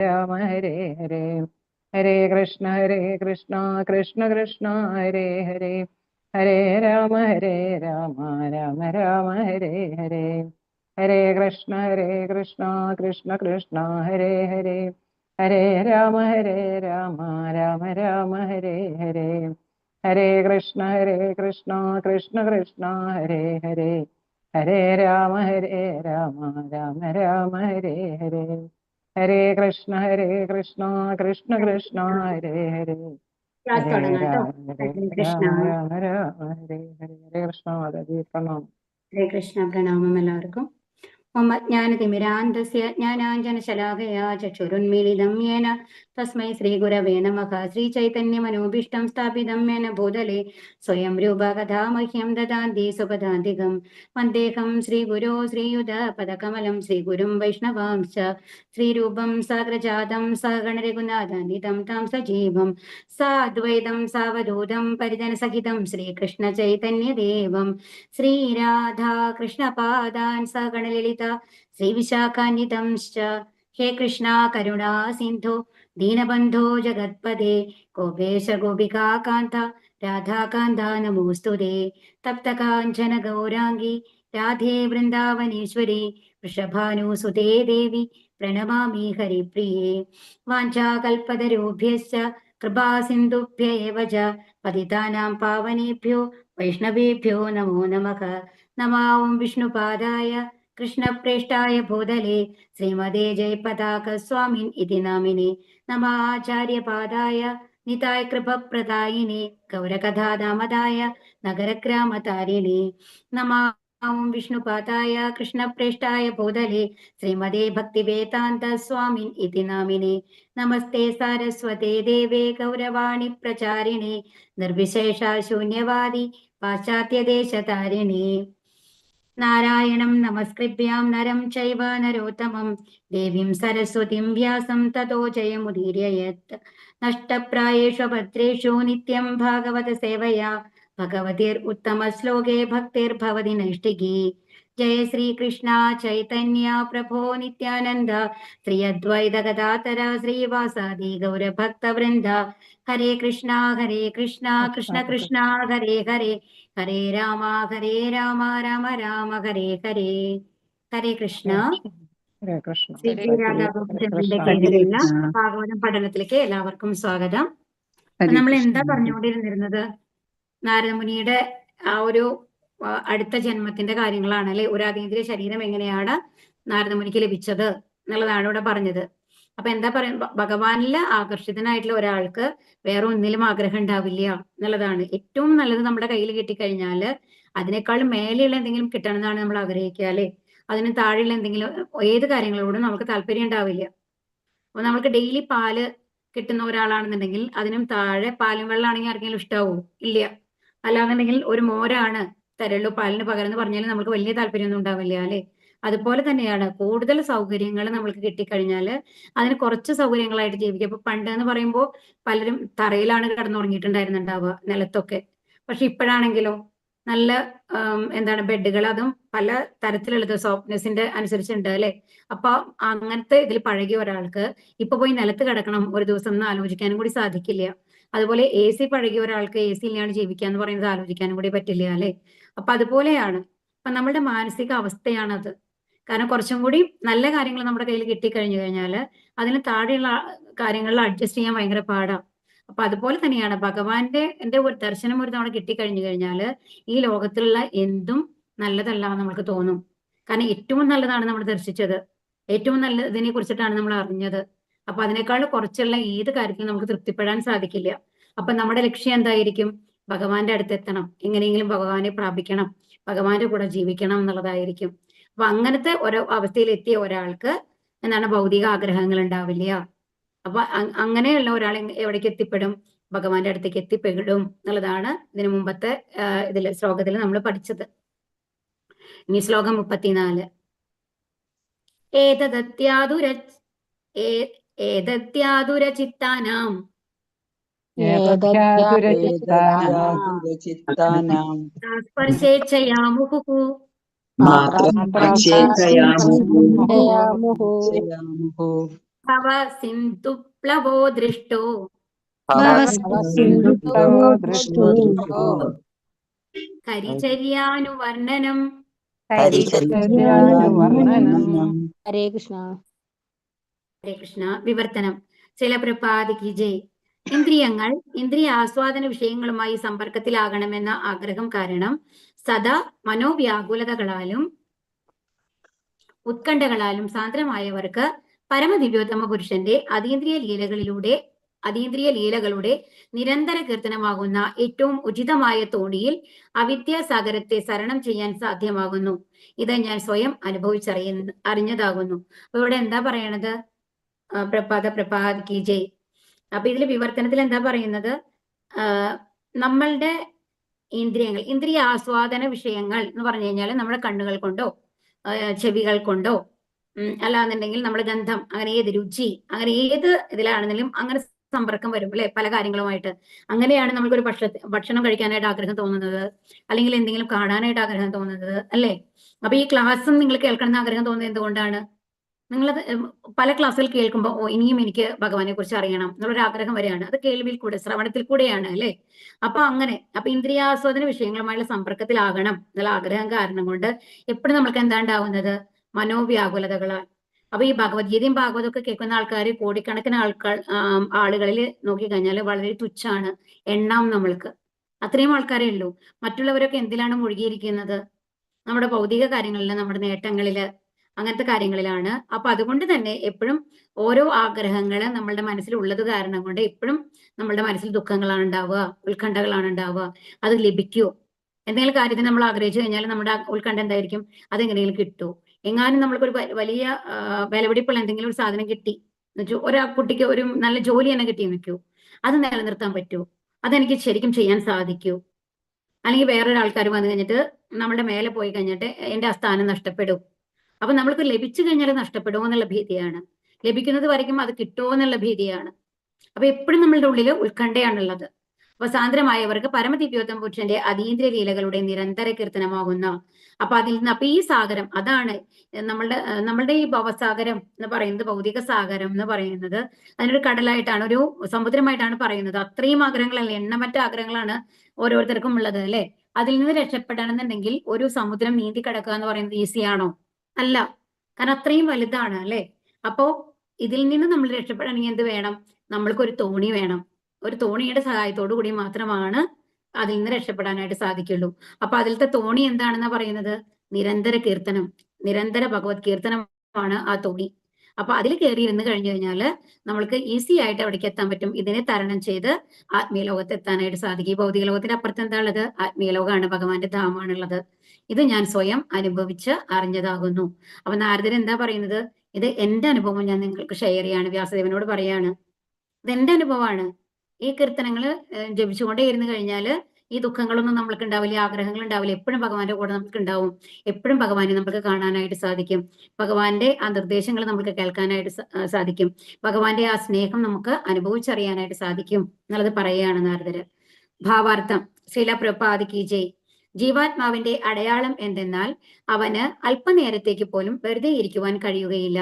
രാമ ഹരേ ഹരേ ഹരേ കൃഷ്ണ കൃഷ്ണ കൃഷ്ണ ഹരേ ഹരേ ഹരേ രാമ രാമ രാമ ഹരേ ഹരേ ഹരേ കൃഷ്ണ കൃഷ്ണ കൃഷ്ണ ഹരേ ഹരേ ഹരേ രാമ രാമ രാമ ഹരേ ഹരേ ഹരേ കൃഷ്ണ കൃഷ്ണ കൃഷ്ണ ഹരേ ഹരേ ഹരേ രാമ രാമ രാമ ഹരേ ഹരേ ഹരേ കൃഷ്ണ കൃഷ്ണ കൃഷ്ണ ഹരേ ഹരേ ഹരേ രാമ രാമ രാമ ഹരേ ഹരേ ഹരേ കൃഷ്ണ മാതാജി പ്രണാമം. ഹരേ കൃഷ്ണ. പ്രണാമം എല്ലാവർക്കും. മമ ജ്ഞാനതിമിരാന്തസ്യ ജ്ഞാനാഞ്ജനശലാകയാ ചക്ഷുരുന്മീലിതം യേന തസ്മൈ ശ്രീഗുരവേ നമഃ. ശ്രീചൈതന്യമനോഭീഷ്ടം സ്ഥാപിതം യേന ഭൂതലേ സ്വയം രൂപ കഥാ മഹ്യം ദദാന്തി സ്വപദാന്തികം. വന്ദേഹം ശ്രീഗുരോ ശ്രീയുതപദകമലം ശ്രീഗുരും വൈഷ്ണവാംശ്ച ശ്രീരൂപം സാഗ്രജാതം സഗണരഘുനാഥാന്വിതം താം സജീവം സാദ്വൈതം സാവധൂതം പരിജനസഹിതം ശ്രീകൃഷ്ണചൈതന്യദേവം ശ്രീരാധാ കൃഷ്ണപാദാൻ സഗണലളിത ശ്രീവിശാഖാന്വിതംശ്ച. ഹേ കൃഷ്ണ കരുണാ സിന്ധു ദീനബന്ധോ ജഗത്പദേ ഗോപേശ ഗോപികാകാന്ത രാധാകാന്ത നമോസ്തുതേ. തപ്തകാഞ്ചന ഗൗരാംഗി രാധേ വൃന്ദാവനേശ്വരി വൃഷഭാനുസുതേ ദേവി പ്രണമാമി ഹരിപ്രിയേ. വാഞ്ചാകൽപതരുഭ്യശ്ച കൃപാസിന്ധുഭ്യ ഏവ ച പതിതാനാം പാവനേഭ്യോ വൈഷ്ണവേഭ്യോ നമോ നമഃ. നമാം വിഷ്ണുപാദായ കൃഷ്ണപ്രേഷ്ഠായ ഭൂതലേ ശ്രീമതേ ജയപതാക സ്വാമിൻ ഇതി നാമിനെ. നമാചാര്യപാദായ നിതായ കൃപപ്രദായിനെ ഗൗരകഥാദാമദായ നഗരഗ്രാമതാരിണേ. നമാം വിഷ്ണുപാദായ കൃഷ്ണപ്രേഷ്ഠായ ഭൂതലേ ശ്രീമതേ ഭക്തിവേദാന്ത സ്വാമിൻ ഇതി നാമിനെ. നമസ്തേ സാരസ്വതേ ദേവേ ഗൗരവാണി പ്രചാരിണേ നിർവിശേഷ ശൂന്യവാദി പാശ്ചാത്യദേശതാരിണേ. നാരായണം നമസ്കൃഭ്യാം നരം ചൈവ നരോത്തമം ദേവീം സരസ്വതീം വ്യാസം തതോ ജയമുദീരയേത്. നഷ്ടപ്രായേഷു ഭദ്രേഷു നിത്യം ഭാഗവത സേവയാ ഭഗവതിർ ഉത്തമ ശ്ലോകേ ഭക്തിർഭവതി നൈഷ്ഠികീ. ജയ ശ്രീകൃഷ്ണ ചൈതന്യ പ്രഭോ നിത്യാനന്ദ ശ്രീ അദ്വൈത ഗദാധര ശ്രീവാസാദി ഗൗരഭക്തവൃന്ദ. ഹരേ കൃഷ്ണ കൃഷ്ണ കൃഷ്ണ ഹരേ ഹരേ ഹരേ രാമ രാമ രാമ ഹരേ ഹരേ. ഹരേ കൃഷ്ണ. ഹരേ കൃഷ്ണ. ശ്രീ രാധാഗോപിചന്ദ്രന്റെ കീഴിലുള്ള ഭാഗവതം പഠനത്തിലേക്ക് എല്ലാവർക്കും സ്വാഗതം. നമ്മൾ എന്താ പറഞ്ഞുകൊണ്ടിരുന്നിരുന്നത്? നാരദമുനിയുടെ ആ ഒരു അടുത്ത ജന്മത്തിന്റെ കാര്യങ്ങളാണ് അല്ലെ. ഒരു അതീന്ദ്രിയ ശരീരം എങ്ങനെയാണ് നാരദമുനിക്ക് ലഭിച്ചത് എന്നുള്ളതാണ് ഇവിടെ പറഞ്ഞത്. അപ്പൊ എന്താ പറയുക, ഭഗവാനില് ആകർഷിതനായിട്ടുള്ള ഒരാൾക്ക് വേറെ ഒന്നിലും ആഗ്രഹം ഉണ്ടാവില്ല എന്നുള്ളതാണ്. ഏറ്റവും നല്ലത് നമ്മുടെ കയ്യിൽ കിട്ടിക്കഴിഞ്ഞാല് അതിനേക്കാളും മേലെയുള്ള എന്തെങ്കിലും കിട്ടണം എന്നാണ് നമ്മൾ ആഗ്രഹിക്കുക അല്ലെ. അതിന് താഴെയുള്ള എന്തെങ്കിലും ഏത് കാര്യങ്ങളോടും നമുക്ക് താല്പര്യം ഉണ്ടാവില്ല. അപ്പൊ നമുക്ക് ഡെയിലി പാല് കിട്ടുന്ന ഒരാളാണെന്നുണ്ടെങ്കിൽ അതിനും താഴെ പാലും വെള്ളമാണെങ്കിൽ ആർക്കെങ്കിലും ഇഷ്ടാവോ? ഇല്ല. അല്ലാന്നുണ്ടെങ്കിൽ ഒരു മോരാണ് തരുള്ളൂ പാലിന് പകരം എന്ന് പറഞ്ഞാൽ നമുക്ക് വലിയ താല്പര്യമൊന്നും ഉണ്ടാവില്ല അല്ലെ. അതുപോലെ തന്നെയാണ് കൂടുതൽ സൗകര്യങ്ങൾ നമ്മൾക്ക് കിട്ടിക്കഴിഞ്ഞാൽ അതിന് കുറച്ച് സൗകര്യങ്ങളായിട്ട് ജീവിക്കുക. ഇപ്പൊ പണ്ട് എന്ന് പറയുമ്പോൾ പലരും തറയിലാണ് കിടന്നുറങ്ങിയിട്ടുണ്ടായിരുന്നുണ്ടാവുക, നിലത്തൊക്കെ. പക്ഷെ ഇപ്പോഴാണെങ്കിലോ നല്ല എന്താണ് ബെഡുകൾ, അതും പല തരത്തിലുള്ളത് സോഫ്റ്റ്നെസിന്റെ അനുസരിച്ചുണ്ട് അല്ലെ. അപ്പൊ അങ്ങനത്തെ ഇതിൽ പഴകിയ ഒരാൾക്ക് ഇപ്പൊ പോയി നിലത്ത് കിടക്കണം ഒരു ദിവസം എന്ന് ആലോചിക്കാനും കൂടി സാധിക്കില്ല. അതുപോലെ എ സി പഴകിയ ഒരാൾക്ക് എ സി ഇല്ലാണ്ട് ജീവിക്കുക എന്ന് പറയുന്നത് ആലോചിക്കാനും കൂടി പറ്റില്ല അല്ലെ. അപ്പൊ അതുപോലെയാണ് അപ്പൊ നമ്മളുടെ മാനസിക അവസ്ഥയാണത്. കാരണം കുറച്ചും കൂടി നല്ല കാര്യങ്ങൾ നമ്മുടെ കയ്യിൽ കിട്ടിക്കഴിഞ്ഞു കഴിഞ്ഞാൽ അതിന് താഴെയുള്ള കാര്യങ്ങളിൽ അഡ്ജസ്റ്റ് ചെയ്യാൻ ഭയങ്കര പാടാണ്. അപ്പൊ അതുപോലെ തന്നെയാണ് ഭഗവാന്റെ ഒരു ദർശനം ഒരു തവണ കിട്ടിക്കഴിഞ്ഞു കഴിഞ്ഞാൽ ഈ ലോകത്തിലുള്ള എന്തും നല്ലതല്ല എന്ന് നമുക്ക് തോന്നും. കാരണം ഏറ്റവും നല്ലതാണ് നമ്മൾ ദർശിച്ചത്, ഏറ്റവും നല്ലതിനെ കുറിച്ചിട്ടാണ് നമ്മൾ അറിഞ്ഞത്. അപ്പൊ അതിനേക്കാൾ കുറച്ചുള്ള ഏത് കാര്യത്തിലും നമുക്ക് തൃപ്തിപ്പെടാൻ സാധിക്കില്ല. അപ്പൊ നമ്മുടെ ലക്ഷ്യം എന്തായിരിക്കും? ഭഗവാന്റെ അടുത്തെത്തണം, എങ്ങനെയെങ്കിലും ഭഗവാനെ പ്രാപിക്കണം, ഭഗവാന്റെ കൂടെ ജീവിക്കണം എന്നുള്ളതായിരിക്കും. അപ്പൊ അങ്ങനത്തെ ഒരു അവസ്ഥയിൽ എത്തിയ ഒരാൾക്ക് എന്താണ് ഭൗതിക ആഗ്രഹങ്ങൾ ഉണ്ടാവില്ല. അപ്പൊ അങ്ങനെയുള്ള ഒരാൾ എവിടേക്ക് എത്തിപ്പെടും? ഭഗവാന്റെ അടുത്തേക്ക് എത്തിപ്പെടും എന്നുള്ളതാണ് ഇതിനു മുമ്പത്തെ ശ്ലോകത്തിൽ നമ്മൾ പഠിച്ചത്. ഇനി ശ്ലോകം 34. ഏതത്യാതുരചിത്താനാം സ്പർശേച്ഛയാമുഹുഃ ഭവ സിന്ധുപ്ലവോ ദൃഷ്ടോ ഭവസിന്ധുപ്ലവോ ദൃഷ്ടോ കരിചര്യാനുവർണ്ണനം കരിചര്യാനുവർണ്ണനം. ഹരേ കൃഷ്ണ. ഹരേ കൃഷ്ണ. വിവർത്തനം. ചില പ്രപാദിക്ക് ജയ്. ഇന്ദ്രിയങ്ങൾ ഇന്ദ്രിയ ആസ്വാദന വിഷയങ്ങളുമായി സമ്പർക്കത്തിലാകണമെന്ന ആഗ്രഹം കാരണം സദാ മനോവ്യാകുലതകളാലും ഉത്കണ്ഠകളാലും സാന്ദ്രമായവർക്ക് പരമദിവ്യോത്തമ പുരുഷന്റെ അതീന്ദ്രിയ ലീലകളുടെ നിരന്തര കീർത്തനമാകുന്ന ഏറ്റവും ഉചിതമായ തോണിയിൽ അവിദ്യാസാഗരത്തെ തരണം ചെയ്യാൻ സാധ്യമാകുന്നു. ഇത് ഞാൻ സ്വയം അറിഞ്ഞതാകുന്നു. അപ്പൊ ഇവിടെ എന്താ പറയണത്? പ്രഭാത് കി ജയ്. അപ്പൊ ഇതിൽ വിവർത്തനത്തിൽ എന്താ പറയുന്നത്? നമ്മളുടെ ഇന്ദ്രിയങ്ങൾ, ഇന്ദ്രിയ ആസ്വാദന വിഷയങ്ങൾ എന്ന് പറഞ്ഞു കഴിഞ്ഞാൽ നമ്മുടെ കണ്ണുകൾ കൊണ്ടോ ചെവികൾ കൊണ്ടോ അല്ലാന്നുണ്ടെങ്കിൽ നമ്മുടെ ഗന്ധം, അങ്ങനെ ഏത് രുചി, അങ്ങനെ ഏത് ഇതിലാണെങ്കിലും അങ്ങനെ സമ്പർക്കം വരും അല്ലെ പല കാര്യങ്ങളുമായിട്ട്. അങ്ങനെയാണ് നമുക്കൊരു ഭക്ഷണം കഴിക്കാനായിട്ട് ആഗ്രഹം തോന്നുന്നത്, അല്ലെങ്കിൽ എന്തെങ്കിലും കാണാനായിട്ട് ആഗ്രഹം തോന്നുന്നത് അല്ലേ? അപ്പൊ ഈ ക്ലാസ്സും നിങ്ങൾ കേൾക്കണം എന്ന് ആഗ്രഹം തോന്നുന്നത് എന്തുകൊണ്ടാണ്? നിങ്ങൾ പല ക്ലാസ്സുകൾ കേൾക്കുമ്പോൾ ഓ ഇനിയും എനിക്ക് ഭഗവാനെ കുറിച്ച് അറിയണം എന്നുള്ളൊരു ആഗ്രഹം വരെയാണ്. അത് കേൾവിയിൽ കൂടെ, ശ്രവണത്തിൽ കൂടെയാണ് അല്ലെ? അപ്പൊ ഇന്ദ്രിയാസ്വാദന വിഷയങ്ങളുമായുള്ള സമ്പർക്കത്തിലാകണം എന്നുള്ള ആഗ്രഹം കാരണം കൊണ്ട് എപ്പോഴും നമ്മൾക്ക് എന്താ ഉണ്ടാവുന്നത്? മനോവ്യാകുലതകളാൽ. അപ്പൊ ഈ ഭഗവത്ഗീതയും ഭാഗവതമൊക്കെ കേൾക്കുന്ന ആൾക്കാർ കോടിക്കണക്കിന് ആളുകളിൽ നോക്കിക്കഴിഞ്ഞാൽ വളരെ തുച്ഛാണ്, എണ്ണാം നമ്മൾക്ക്. അത്രയും ആൾക്കാരേ ഉള്ളൂ. മറ്റുള്ളവരൊക്കെ എന്തിലാണ് മുഴുകിയിരിക്കുന്നത്? നമ്മുടെ ഭൗതിക കാര്യങ്ങളില്, നമ്മുടെ നേട്ടങ്ങളില്, അങ്ങനത്തെ കാര്യങ്ങളിലാണ്. അപ്പൊ അതുകൊണ്ട് തന്നെ എപ്പോഴും ഓരോ ആഗ്രഹങ്ങള് നമ്മളുടെ മനസ്സിൽ ഉള്ളത് കാരണം കൊണ്ട് എപ്പോഴും നമ്മളുടെ മനസ്സിൽ ദുഃഖങ്ങളാണ് ഉണ്ടാവുക, ഉത്കണ്ഠകളാണ് ഉണ്ടാവുക. അത് ലഭിക്കുമോ? എന്തെങ്കിലും കാര്യത്തിന് നമ്മൾ ആഗ്രഹിച്ചു കഴിഞ്ഞാൽ നമ്മുടെ ഉത്കണ്ഠ എന്തായിരിക്കും? അതെങ്ങനെയെങ്കിലും കിട്ടുമോ? എങ്ങാനും നമ്മൾക്കൊരു വലിയ വിലപിടിപ്പുള്ള എന്തെങ്കിലും ഒരു സാധനം കിട്ടി ഒരാ കുട്ടിക്ക് ഒരു നല്ല ജോലി തന്നെ കിട്ടി നിൽക്കൂ, അത് നിലനിർത്താൻ പറ്റുമോ? അതെനിക്ക് ശരിക്കും ചെയ്യാൻ സാധിക്കുമോ? അല്ലെങ്കിൽ വേറൊരാൾക്കാർ വന്നു കഴിഞ്ഞിട്ട് നമ്മുടെ മേലെ പോയി കഴിഞ്ഞിട്ട് എന്റെ ആ സ്ഥാനം നഷ്ടപ്പെടും. അപ്പൊ നമ്മൾക്ക് ലഭിച്ചു കഴിഞ്ഞാൽ നഷ്ടപ്പെടുമോ എന്നുള്ള ഭീതിയാണ്, ലഭിക്കുന്നത് വരയ്ക്കും അത് കിട്ടുമോ എന്നുള്ള ഭീതിയാണ്. അപ്പൊ എപ്പോഴും നമ്മളുടെ ഉള്ളിൽ ഉത്കണ്ഠയാണുള്ളത്. അപ്പൊ സാന്ദ്രമായവർക്ക് പരമദിവ്യോത്തമ പുരുഷന്റെ അതീന്ദ്രിയ ലീലകളുടെ നിരന്തര കീർത്തനമാകുന്ന അപ്പൊ ഈ സാഗരം അതാണ് നമ്മളുടെ ഈ ഭവസാഗരം എന്ന് പറയുന്നത്, ഭൗതിക സാഗരം എന്ന് പറയുന്നത് അതിനൊരു കടലായിട്ടാണ്, ഒരു സമുദ്രമായിട്ടാണ് പറയുന്നത്. അത്രയും ആഗ്രഹങ്ങളല്ല, എണ്ണമറ്റ ആഗ്രഹങ്ങളാണ് ഓരോരുത്തർക്കും ഉള്ളത് അല്ലെ? അതിൽ നിന്ന് രക്ഷപ്പെടണമെന്നുണ്ടെങ്കിൽ ഒരു സമുദ്രം നീന്തി കടക്കുക എന്ന് പറയുന്നത് ഈസിയാണോ? അല്ല. കാരണം അത്രയും വലുതാണ് അല്ലെ? അപ്പോ ഇതിൽ നിന്ന് നമ്മൾ രക്ഷപ്പെടണമെങ്കിൽ എന്ത് വേണം? നമ്മൾക്കൊരു തോണി വേണം. ഒരു തോണിയുടെ സഹായത്തോടു കൂടി മാത്രമാണ് അതിൽ നിന്ന് രക്ഷപ്പെടാനായിട്ട് സാധിക്കുള്ളൂ. അപ്പൊ അതിലത്തെ തോണി എന്താണെന്നാ പറയുന്നത്? നിരന്തര കീർത്തനം, നിരന്തര ഭഗവത് കീർത്തനമാണ് ആ തോണി. അപ്പൊ അതിൽ കയറി ഇരുന്ന് കഴിഞ്ഞു കഴിഞ്ഞാൽ നമ്മൾക്ക് ഈസി ആയിട്ട് അവിടേക്ക് എത്താൻ പറ്റും. ഇതിനെ തരണം ചെയ്ത് ആത്മീയ ലോകത്ത് എത്താനായിട്ട് സാധിക്കും. ഈ ഭൗതിക ലോകത്തിന്റെ അപ്പുറത്ത് എന്താ ഉള്ളത്? ആത്മീയ ലോകമാണ്, ഭഗവാന്റെ ധാമാണുള്ളത്. ഇത് ഞാൻ സ്വയം അനുഭവിച്ച് അറിഞ്ഞതാകുന്നു. അപ്പൊ നാരദൻ എന്താ പറയുന്നത്? ഇത് എന്റെ അനുഭവം ഞാൻ നിങ്ങൾക്ക് ഷെയർ ചെയ്യാണ്, വ്യാസദേവനോട് പറയാണ്. ഇത് എന്റെ അനുഭവമാണ്. ഈ കീർത്തനങ്ങൾ ജപിച്ചുകൊണ്ടേ ഇരുന്ന് കഴിഞ്ഞാല് ഈ ദുഃഖങ്ങളൊന്നും നമ്മൾക്ക് ഉണ്ടാവില്ല, ആഗ്രഹങ്ങൾ ഉണ്ടാവില്ല. എപ്പോഴും ഭഗവാന്റെ കൂടെ നമുക്ക് ഉണ്ടാവും. എപ്പോഴും ഭഗവാനെ നമുക്ക് കാണാനായിട്ട് സാധിക്കും. ഭഗവാന്റെ ആ നിർദ്ദേശങ്ങൾ നമുക്ക് കേൾക്കാനായിട്ട് സാധിക്കും. ഭഗവാന്റെ ആ സ്നേഹം നമുക്ക് അനുഭവിച്ചറിയാനായിട്ട് സാധിക്കും എന്നുള്ളത് പറയുകയാണ് നാരദര്. ഭാവാർത്ഥം. ശ്രീല പ്രഭുപാദ് കി ജയ്. ജീവാത്മാവിന്റെ അടയാളം എന്തെന്നാൽ അവന് അല്പനേരത്തേക്ക് പോലും വെറുതെ ഇരിക്കുവാൻ കഴിയുകയില്ല.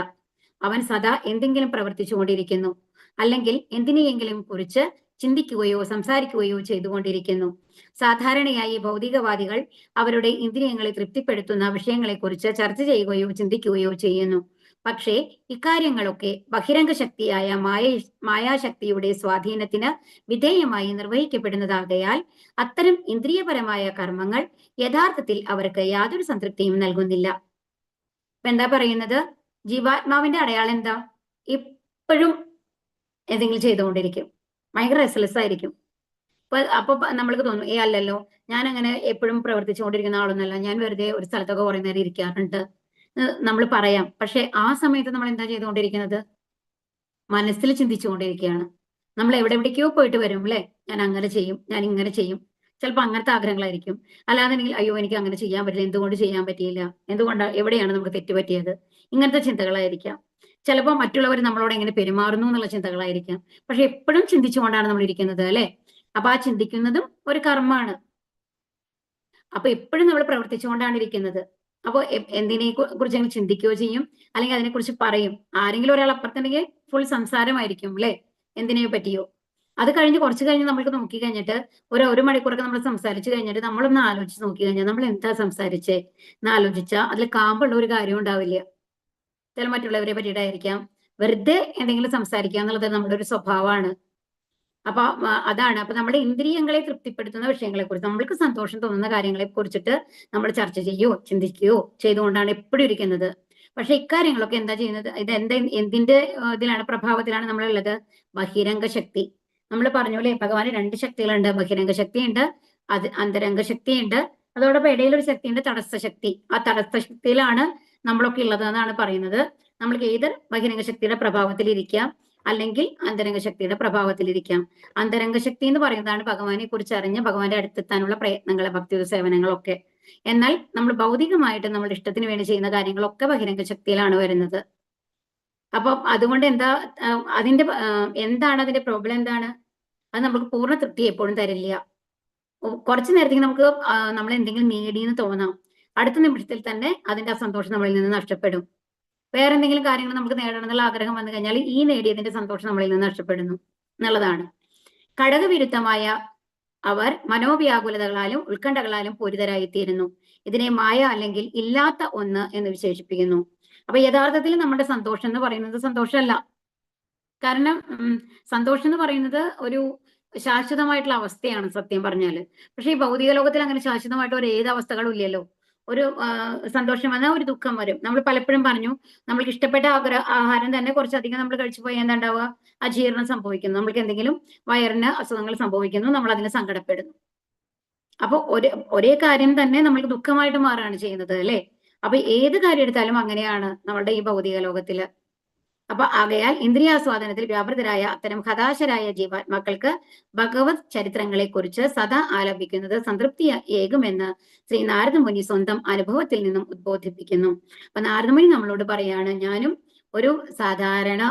അവൻ സദാ എന്തെങ്കിലും പ്രവർത്തിച്ചുകൊണ്ടിരിക്കുന്നു, അല്ലെങ്കിൽ എന്തിനെയെങ്കിലും കുറിച്ച് ചിന്തിക്കുകയോ സംസാരിക്കുകയോ ചെയ്തുകൊണ്ടിരിക്കുന്നു. സാധാരണയായി ഭൗതികവാദികൾ അവരുടെ ഇന്ദ്രിയങ്ങളെ തൃപ്തിപ്പെടുത്തുന്ന വിഷയങ്ങളെക്കുറിച്ച് ചർച്ച ചെയ്യുകയോ ചിന്തിക്കുകയോ ചെയ്യുന്നു. പക്ഷേ ഇക്കാര്യങ്ങളൊക്കെ ബഹിരംഗ ശക്തിയായ മായാശക്തിയുടെ സ്വാധീനത്തിന് വിധേയമായി നിർവഹിക്കപ്പെടുന്നതാകയാൽ അത്തരം ഇന്ദ്രിയപരമായ കർമ്മങ്ങൾ യഥാർത്ഥത്തിൽ അവർക്ക് യാതൊരു സംതൃപ്തിയും നൽകുന്നില്ല. ഇപ്പൊ എന്താ പറയുന്നത്? ജീവാത്മാവിന്റെ അടയാളം എന്താ? എപ്പോഴും എന്തെങ്കിലും ചെയ്തുകൊണ്ടിരിക്കും, ഭയങ്കര റെസ്റ്ലെസ് ആയിരിക്കും. അപ്പൊ നമ്മൾക്ക് തോന്നും, അല്ലല്ലോ, ഞാൻ അങ്ങനെ എപ്പോഴും പ്രവർത്തിച്ചുകൊണ്ടിരിക്കുന്ന ആളൊന്നല്ല, ഞാൻ വെറുതെ ഒരു സ്ഥലത്തൊക്കെ കുറെ നേരം ഇരിക്കാറുണ്ട് നമ്മൾ പറയാം. പക്ഷെ ആ സമയത്ത് നമ്മൾ എന്താ ചെയ്തുകൊണ്ടിരിക്കുന്നത്? മനസ്സിൽ ചിന്തിച്ചുകൊണ്ടിരിക്കുകയാണ്. നമ്മൾ എവിടേക്കോ പോയിട്ട് വരും അല്ലെ? ഞാൻ അങ്ങനെ ചെയ്യും, ഞാൻ ഇങ്ങനെ ചെയ്യും. ചിലപ്പോൾ അങ്ങനത്തെ ആഗ്രഹങ്ങളായിരിക്കും. അല്ലാതെങ്കിൽ അയ്യോ എനിക്ക് അങ്ങനെ ചെയ്യാൻ പറ്റില്ല, എന്തുകൊണ്ട് ചെയ്യാൻ പറ്റിയില്ല, എന്തുകൊണ്ടാണ്, എവിടെയാണ് നമുക്ക് തെറ്റുപറ്റിയത്, ഇങ്ങനത്തെ ചിന്തകളായിരിക്കാം. ചിലപ്പോൾ മറ്റുള്ളവർ നമ്മളോട് എങ്ങനെ പെരുമാറുന്നു എന്നുള്ള ചിന്തകളായിരിക്കാം. പക്ഷെ എപ്പോഴും ചിന്തിച്ചുകൊണ്ടാണ് നമ്മൾ ഇരിക്കുന്നത് അല്ലെ? അപ്പൊ ആ ചിന്തിക്കുന്നതും ഒരു കർമ്മമാണ്. അപ്പൊ എപ്പോഴും നമ്മൾ പ്രവർത്തിച്ചുകൊണ്ടാണ് ഇരിക്കുന്നത്. അപ്പോൾ എന്തിനെ കുറിച്ചെങ്കിലും ചിന്തിക്കുകയോ ചെയ്യും, അല്ലെങ്കിൽ അതിനെക്കുറിച്ച് പറയും. ആരെങ്കിലും ഒരാൾ അപ്പുറത്തുണ്ടെങ്കിൽ ഫുൾ സംസാരമായിരിക്കും അല്ലെ, എന്തിനെ പറ്റിയോ. അത് കഴിഞ്ഞ് കുറച്ച് കഴിഞ്ഞ് നമ്മൾക്ക് നോക്കി കഴിഞ്ഞിട്ട് ഒരു മണിക്കൂറൊക്കെ നമ്മൾ സംസാരിച്ച് കഴിഞ്ഞിട്ട് നമ്മളൊന്ന് ആലോചിച്ച് നോക്കി കഴിഞ്ഞാൽ നമ്മൾ എന്താ സംസാരിച്ചേ എന്ന് ആലോചിച്ചാൽ അതിൽ കാമ്പുള്ള ഒരു കാര്യം ഉണ്ടാവില്ല. ചില മറ്റുള്ളവരെ പറ്റിയിട്ടായിരിക്കാം, വെറുതെ എന്തെങ്കിലും സംസാരിക്കുക എന്നുള്ളത് നമ്മുടെ ഒരു സ്വഭാവമാണ്. അപ്പൊ അതാണ്. അപ്പൊ നമ്മുടെ ഇന്ദ്രിയങ്ങളെ തൃപ്തിപ്പെടുത്തുന്ന വിഷയങ്ങളെ കുറിച്ച്, നമ്മൾക്ക് സന്തോഷം തോന്നുന്ന കാര്യങ്ങളെ കുറിച്ചിട്ട് നമ്മൾ ചർച്ച ചെയ്യുകയോ ചിന്തിക്കുകയോ ചെയ്തുകൊണ്ടാണ് എപ്പോഴും ഇരിക്കുന്നത്. പക്ഷെ ഇക്കാര്യങ്ങളൊക്കെ എന്താ ചെയ്യുന്നത്, ഇത് എന്തിന്റെ ഇതിലാണ്, പ്രഭാവത്തിലാണ് നമ്മളുള്ളത്? ബഹിരംഗ ശക്തി. നമ്മൾ പറഞ്ഞു അല്ലേ, ഭഗവാന് 2 ശക്തികളുണ്ട്. ബഹിരംഗ ശക്തിയുണ്ട്, അന്തരംഗ ശക്തിയുണ്ട്, അതോടൊപ്പം ഇടയിലൊരു ശക്തിയുണ്ട്, തടസ്സ ശക്തി. ആ തടസ്സ ശക്തിയിലാണ് നമ്മളൊക്കെ ഉള്ളത് എന്നാണ് പറയുന്നത്. നമ്മൾക്ക് ഏത് ബഹിരംഗ ശക്തിയുടെ പ്രഭാവത്തിലിരിക്കാം, അല്ലെങ്കിൽ അന്തരംഗ ശക്തിയുടെ പ്രഭാവത്തിലിരിക്കാം. അന്തരംഗ ശക്തി എന്ന് പറയുന്നതാണ് ഭഗവാനെ കുറിച്ച് അറിഞ്ഞ് ഭഗവാന്റെ അടുത്തെത്താനുള്ള പ്രയത്നങ്ങൾ, ഭക്തി സേവനങ്ങളൊക്കെ. എന്നാൽ നമ്മൾ ഭൗതികമായിട്ട് നമ്മുടെ ഇഷ്ടത്തിന് വേണ്ടി ചെയ്യുന്ന കാര്യങ്ങളൊക്കെ ബഹിരംഗ ശക്തിയിലാണ് വരുന്നത്. അപ്പൊ അതുകൊണ്ട് എന്താ, എന്താണ് അതിന്റെ പ്രോബ്ലം? എന്താണ് അത്? നമുക്ക് പൂർണ്ണ തൃപ്തി എപ്പോഴും തരില്ല. കുറച്ചു നേരത്തേക്ക് നമുക്ക് നമ്മൾ എന്തെങ്കിലും നേടിയെന്ന് തോന്നാം, അടുത്ത നിമിഷത്തിൽ തന്നെ അതിന്റെ ആ സന്തോഷം നമ്മളിൽ നിന്ന് നഷ്ടപ്പെടും. വേറെ എന്തെങ്കിലും കാര്യങ്ങൾ നമുക്ക് നേടണം എന്നുള്ള ആഗ്രഹം വന്നു കഴിഞ്ഞാൽ ഈ നേടിയതിന്റെ സന്തോഷം നമ്മളിൽ നിന്ന് നഷ്ടപ്പെടുന്നു എന്നുള്ളതാണ്. ഘടകവിരുദ്ധമായ അവർ മനോവ്യാകുലതകളാലും ഉത്കണ്ഠകളാലും പൂരിതരായിത്തീരുന്നു. ഇതിനെ മായ അല്ലെങ്കിൽ ഇല്ലാത്ത ഒന്ന് എന്ന് വിശേഷിപ്പിക്കുന്നു. അപ്പൊ യഥാർത്ഥത്തിൽ നമ്മുടെ സന്തോഷം എന്ന് പറയുന്നത് സന്തോഷമല്ല. കാരണം സന്തോഷം എന്ന് പറയുന്നത് ഒരു ശാശ്വതമായിട്ടുള്ള അവസ്ഥയാണ് സത്യം പറഞ്ഞാല്. പക്ഷെ ഈ ഭൗതിക ലോകത്തിൽ അങ്ങനെ ശാശ്വതമായിട്ട് ഒരു ഏത് അവസ്ഥകളും ഇല്ലല്ലോ. ഒരു സന്തോഷം വന്നാൽ ഒരു ദുഃഖം വരും. നമ്മൾ പലപ്പോഴും പറഞ്ഞു, നമ്മൾക്ക് ഇഷ്ടപ്പെട്ട ആഹാരം തന്നെ കുറച്ചധികം നമ്മൾ കഴിച്ചു പോയാൽ എന്താ ഉണ്ടാവുക? അജീർണം സംഭവിക്കുന്നു, നമ്മൾക്ക് എന്തെങ്കിലും വയറിന് അസുഖങ്ങൾ സംഭവിക്കുന്നു, നമ്മൾ അതിന് സങ്കടപ്പെടുന്നു. അപ്പൊ ഒരേ കാര്യം തന്നെ നമ്മൾക്ക് ദുഃഖമായിട്ട് മാറുകയാണ് ചെയ്യുന്നത് അല്ലെ. അപ്പൊ ഏത് കാര്യം എടുത്താലും അങ്ങനെയാണ് നമ്മളുടെ ഈ ഭൗതിക ലോകത്തില്. അപ്പൊ ആകയാൽ ഇന്ദ്രിയാസ്വാദനത്തിൽ വ്യാപൃതരായ അത്തരം ഹതാശരായ ജീവാത്മാക്കൾക്ക് ഭഗവത് ചരിത്രങ്ങളെ കുറിച്ച് സദാ ആലപിക്കുന്നത് സംതൃപ്തി ഏകുമെന്ന് ശ്രീ നാരദമുനി സ്വന്തം അനുഭവത്തിൽ നിന്നും ഉദ്ബോധിപ്പിക്കുന്നു. അപ്പൊ നാരദമുനി നമ്മളോട് പറയാണ്, ഞാനും ഒരു സാധാരണ